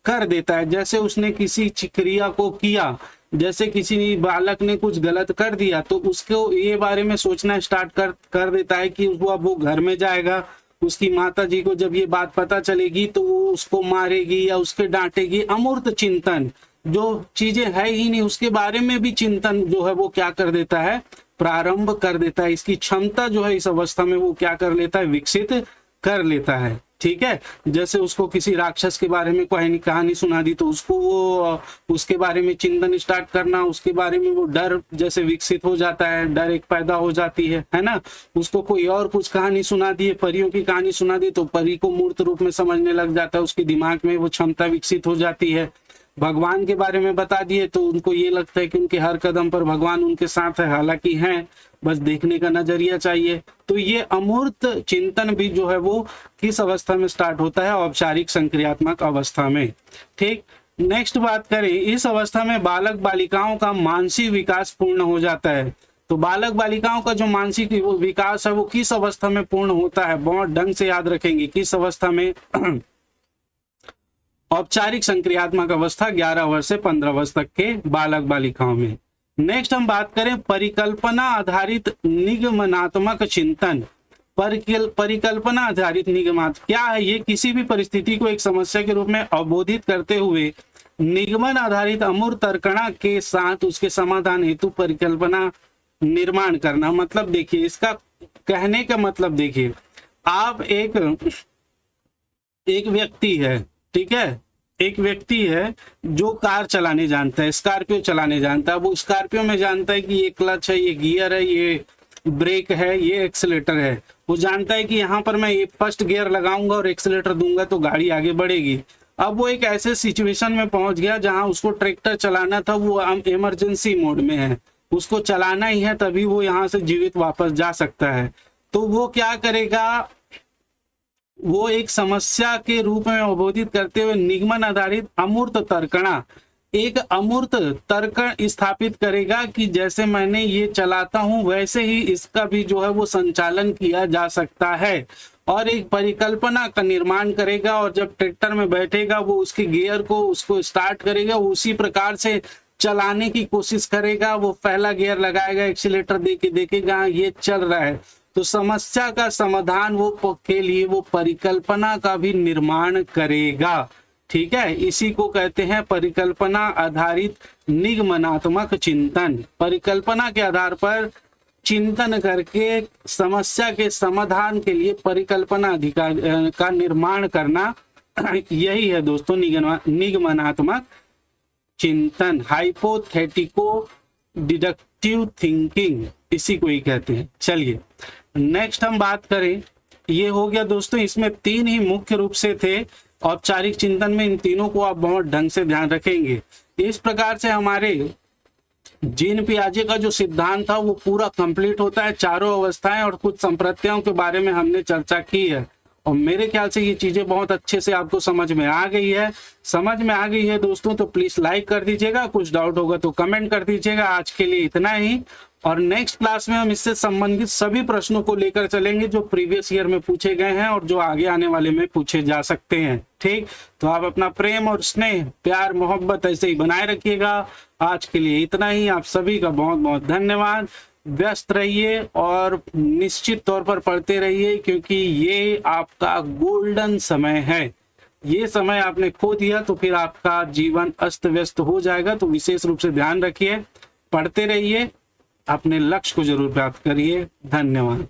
कर देता है। जैसे उसने किसी क्रिया को किया, जैसे किसी बालक ने कुछ गलत कर दिया तो उसको ये बारे में सोचना स्टार्ट कर देता है कि वो घर में जाएगा, उसकी माता जी को जब ये बात पता चलेगी तो वो उसको मारेगी या उसके डांटेगी। अमूर्त चिंतन, जो चीजें है ही नहीं उसके बारे में भी चिंतन जो है वो क्या कर देता है, प्रारंभ कर देता है। इसकी क्षमता जो है इस अवस्था में वो क्या कर लेता है, विकसित कर लेता है, ठीक है। जैसे उसको किसी राक्षस के बारे में कोई कहानी सुना दी तो उसको वो उसके बारे में चिंतन स्टार्ट करना, उसके बारे में वो डर जैसे विकसित हो जाता है, डर एक पैदा हो जाती है ना। उसको कोई और कुछ कहानी सुना दी है, परियों की कहानी सुना दी तो परी को मूर्त रूप में समझने लग जाता है, उसके दिमाग में वो क्षमता विकसित हो जाती है। भगवान के बारे में बता दिए तो उनको ये लगता है कि उनके हर कदम पर भगवान उनके साथ है, हालांकि हैं, बस देखने का नजरिया चाहिए। तो ये अमूर्त चिंतन भी जो है वो किस अवस्था में स्टार्ट होता है, औपचारिक संक्रियात्मक अवस्था में, ठीक। नेक्स्ट बात करें, इस अवस्था में बालक बालिकाओं का मानसिक विकास पूर्ण हो जाता है। तो बालक बालिकाओं का जो मानसिक विकास है वो किस अवस्था में पूर्ण होता है, बहुत ढंग से याद रखेंगे, किस अवस्था में, औपचारिक संक्रियात्मक अवस्था 11 वर्ष से 15 वर्ष तक के बालक बालिकाओं में। नेक्स्ट हम बात करें परिकल्पना आधारित निगमनात्मक चिंतन। परिकल्पना आधारित निगमनात्मक क्या है? ये किसी भी परिस्थिति को एक समस्या के रूप में अवबोधित करते हुए निगमन आधारित अमूर्त तर्कणा के साथ उसके समाधान हेतु परिकल्पना निर्माण करना। मतलब देखिए, इसका कहने का मतलब देखिए, आप एक व्यक्ति है, ठीक है, एक व्यक्ति है जो कार चलाने जानता है, स्कॉर्पियो चलाने जानता है। वो स्कॉर्पियो में जानता है कि ये क्लच है, ये गियर है, ये ब्रेक है, ये एक्सीलेटर है। वो जानता है कि यहाँ पर मैं ये फर्स्ट गियर लगाऊंगा और एक्सीलेटर दूंगा तो गाड़ी आगे बढ़ेगी। अब वो एक ऐसे सिचुएशन में पहुंच गया जहां उसको ट्रैक्टर चलाना था, वो इमरजेंसी मोड में है, उसको चलाना ही है, तभी वो यहाँ से जीवित वापस जा सकता है। तो वो क्या करेगा? वो एक समस्या के रूप में अवबोधित करते हुए निगमन आधारित अमूर्त तर्कणा, एक अमूर्त तर्कण स्थापित करेगा कि जैसे मैंने ये चलाता हूं वैसे ही इसका भी जो है वो संचालन किया जा सकता है, और एक परिकल्पना का निर्माण करेगा। और जब ट्रैक्टर में बैठेगा वो उसके गियर को उसको स्टार्ट करेगा, उसी प्रकार से चलाने की कोशिश करेगा। वो पहला गियर लगाएगा, एक्सीलेटर देखेगा ये चल रहा है। तो समस्या का समाधान वो के लिए वो परिकल्पना का भी निर्माण करेगा। ठीक है, इसी को कहते हैं परिकल्पना आधारित निगमनात्मक चिंतन। परिकल्पना के आधार पर चिंतन करके समस्या के समाधान के लिए परिकल्पना अधिकार का निर्माण करना, यही है दोस्तों निगमनात्मक चिंतन, हाइपोथेटिको डिडक्टिव थिंकिंग, इसी को ही कहते हैं। चलिए नेक्स्ट हम बात करें, ये हो गया दोस्तों, इसमें तीन ही मुख्य रूप से थे। औपचारिक चिंतन में इन तीनों को आप बहुत ढंग से ध्यान रखेंगे। इस प्रकार से हमारे जीन पियाजे का जो सिद्धांत था वो पूरा कंप्लीट होता है। चारों अवस्थाएं और कुछ संप्रत्यायों के बारे में हमने चर्चा की है, और मेरे ख्याल से ये चीजें बहुत अच्छे से आपको समझ में आ गई है दोस्तों। तो प्लीज लाइक कर दीजिएगा, कुछ डाउट होगा तो कमेंट कर दीजिएगा। आज के लिए इतना ही, और नेक्स्ट क्लास में हम इससे संबंधित सभी प्रश्नों को लेकर चलेंगे जो प्रीवियस ईयर में पूछे गए हैं और जो आगे आने वाले में पूछे जा सकते हैं। ठीक, तो आप अपना प्रेम और स्नेह, प्यार, मोहब्बत ऐसे ही बनाए रखिएगा। आज के लिए इतना ही, आप सभी का बहुत बहुत धन्यवाद। व्यस्त रहिए और निश्चित तौर पर पढ़ते रहिए, क्योंकि ये आपका गोल्डन समय है। ये समय आपने खो दिया तो फिर आपका जीवन अस्त व्यस्त हो जाएगा। तो विशेष रूप से ध्यान रखिए, पढ़ते रहिए, अपने लक्ष्य को जरूर प्राप्त करिए। धन्यवाद।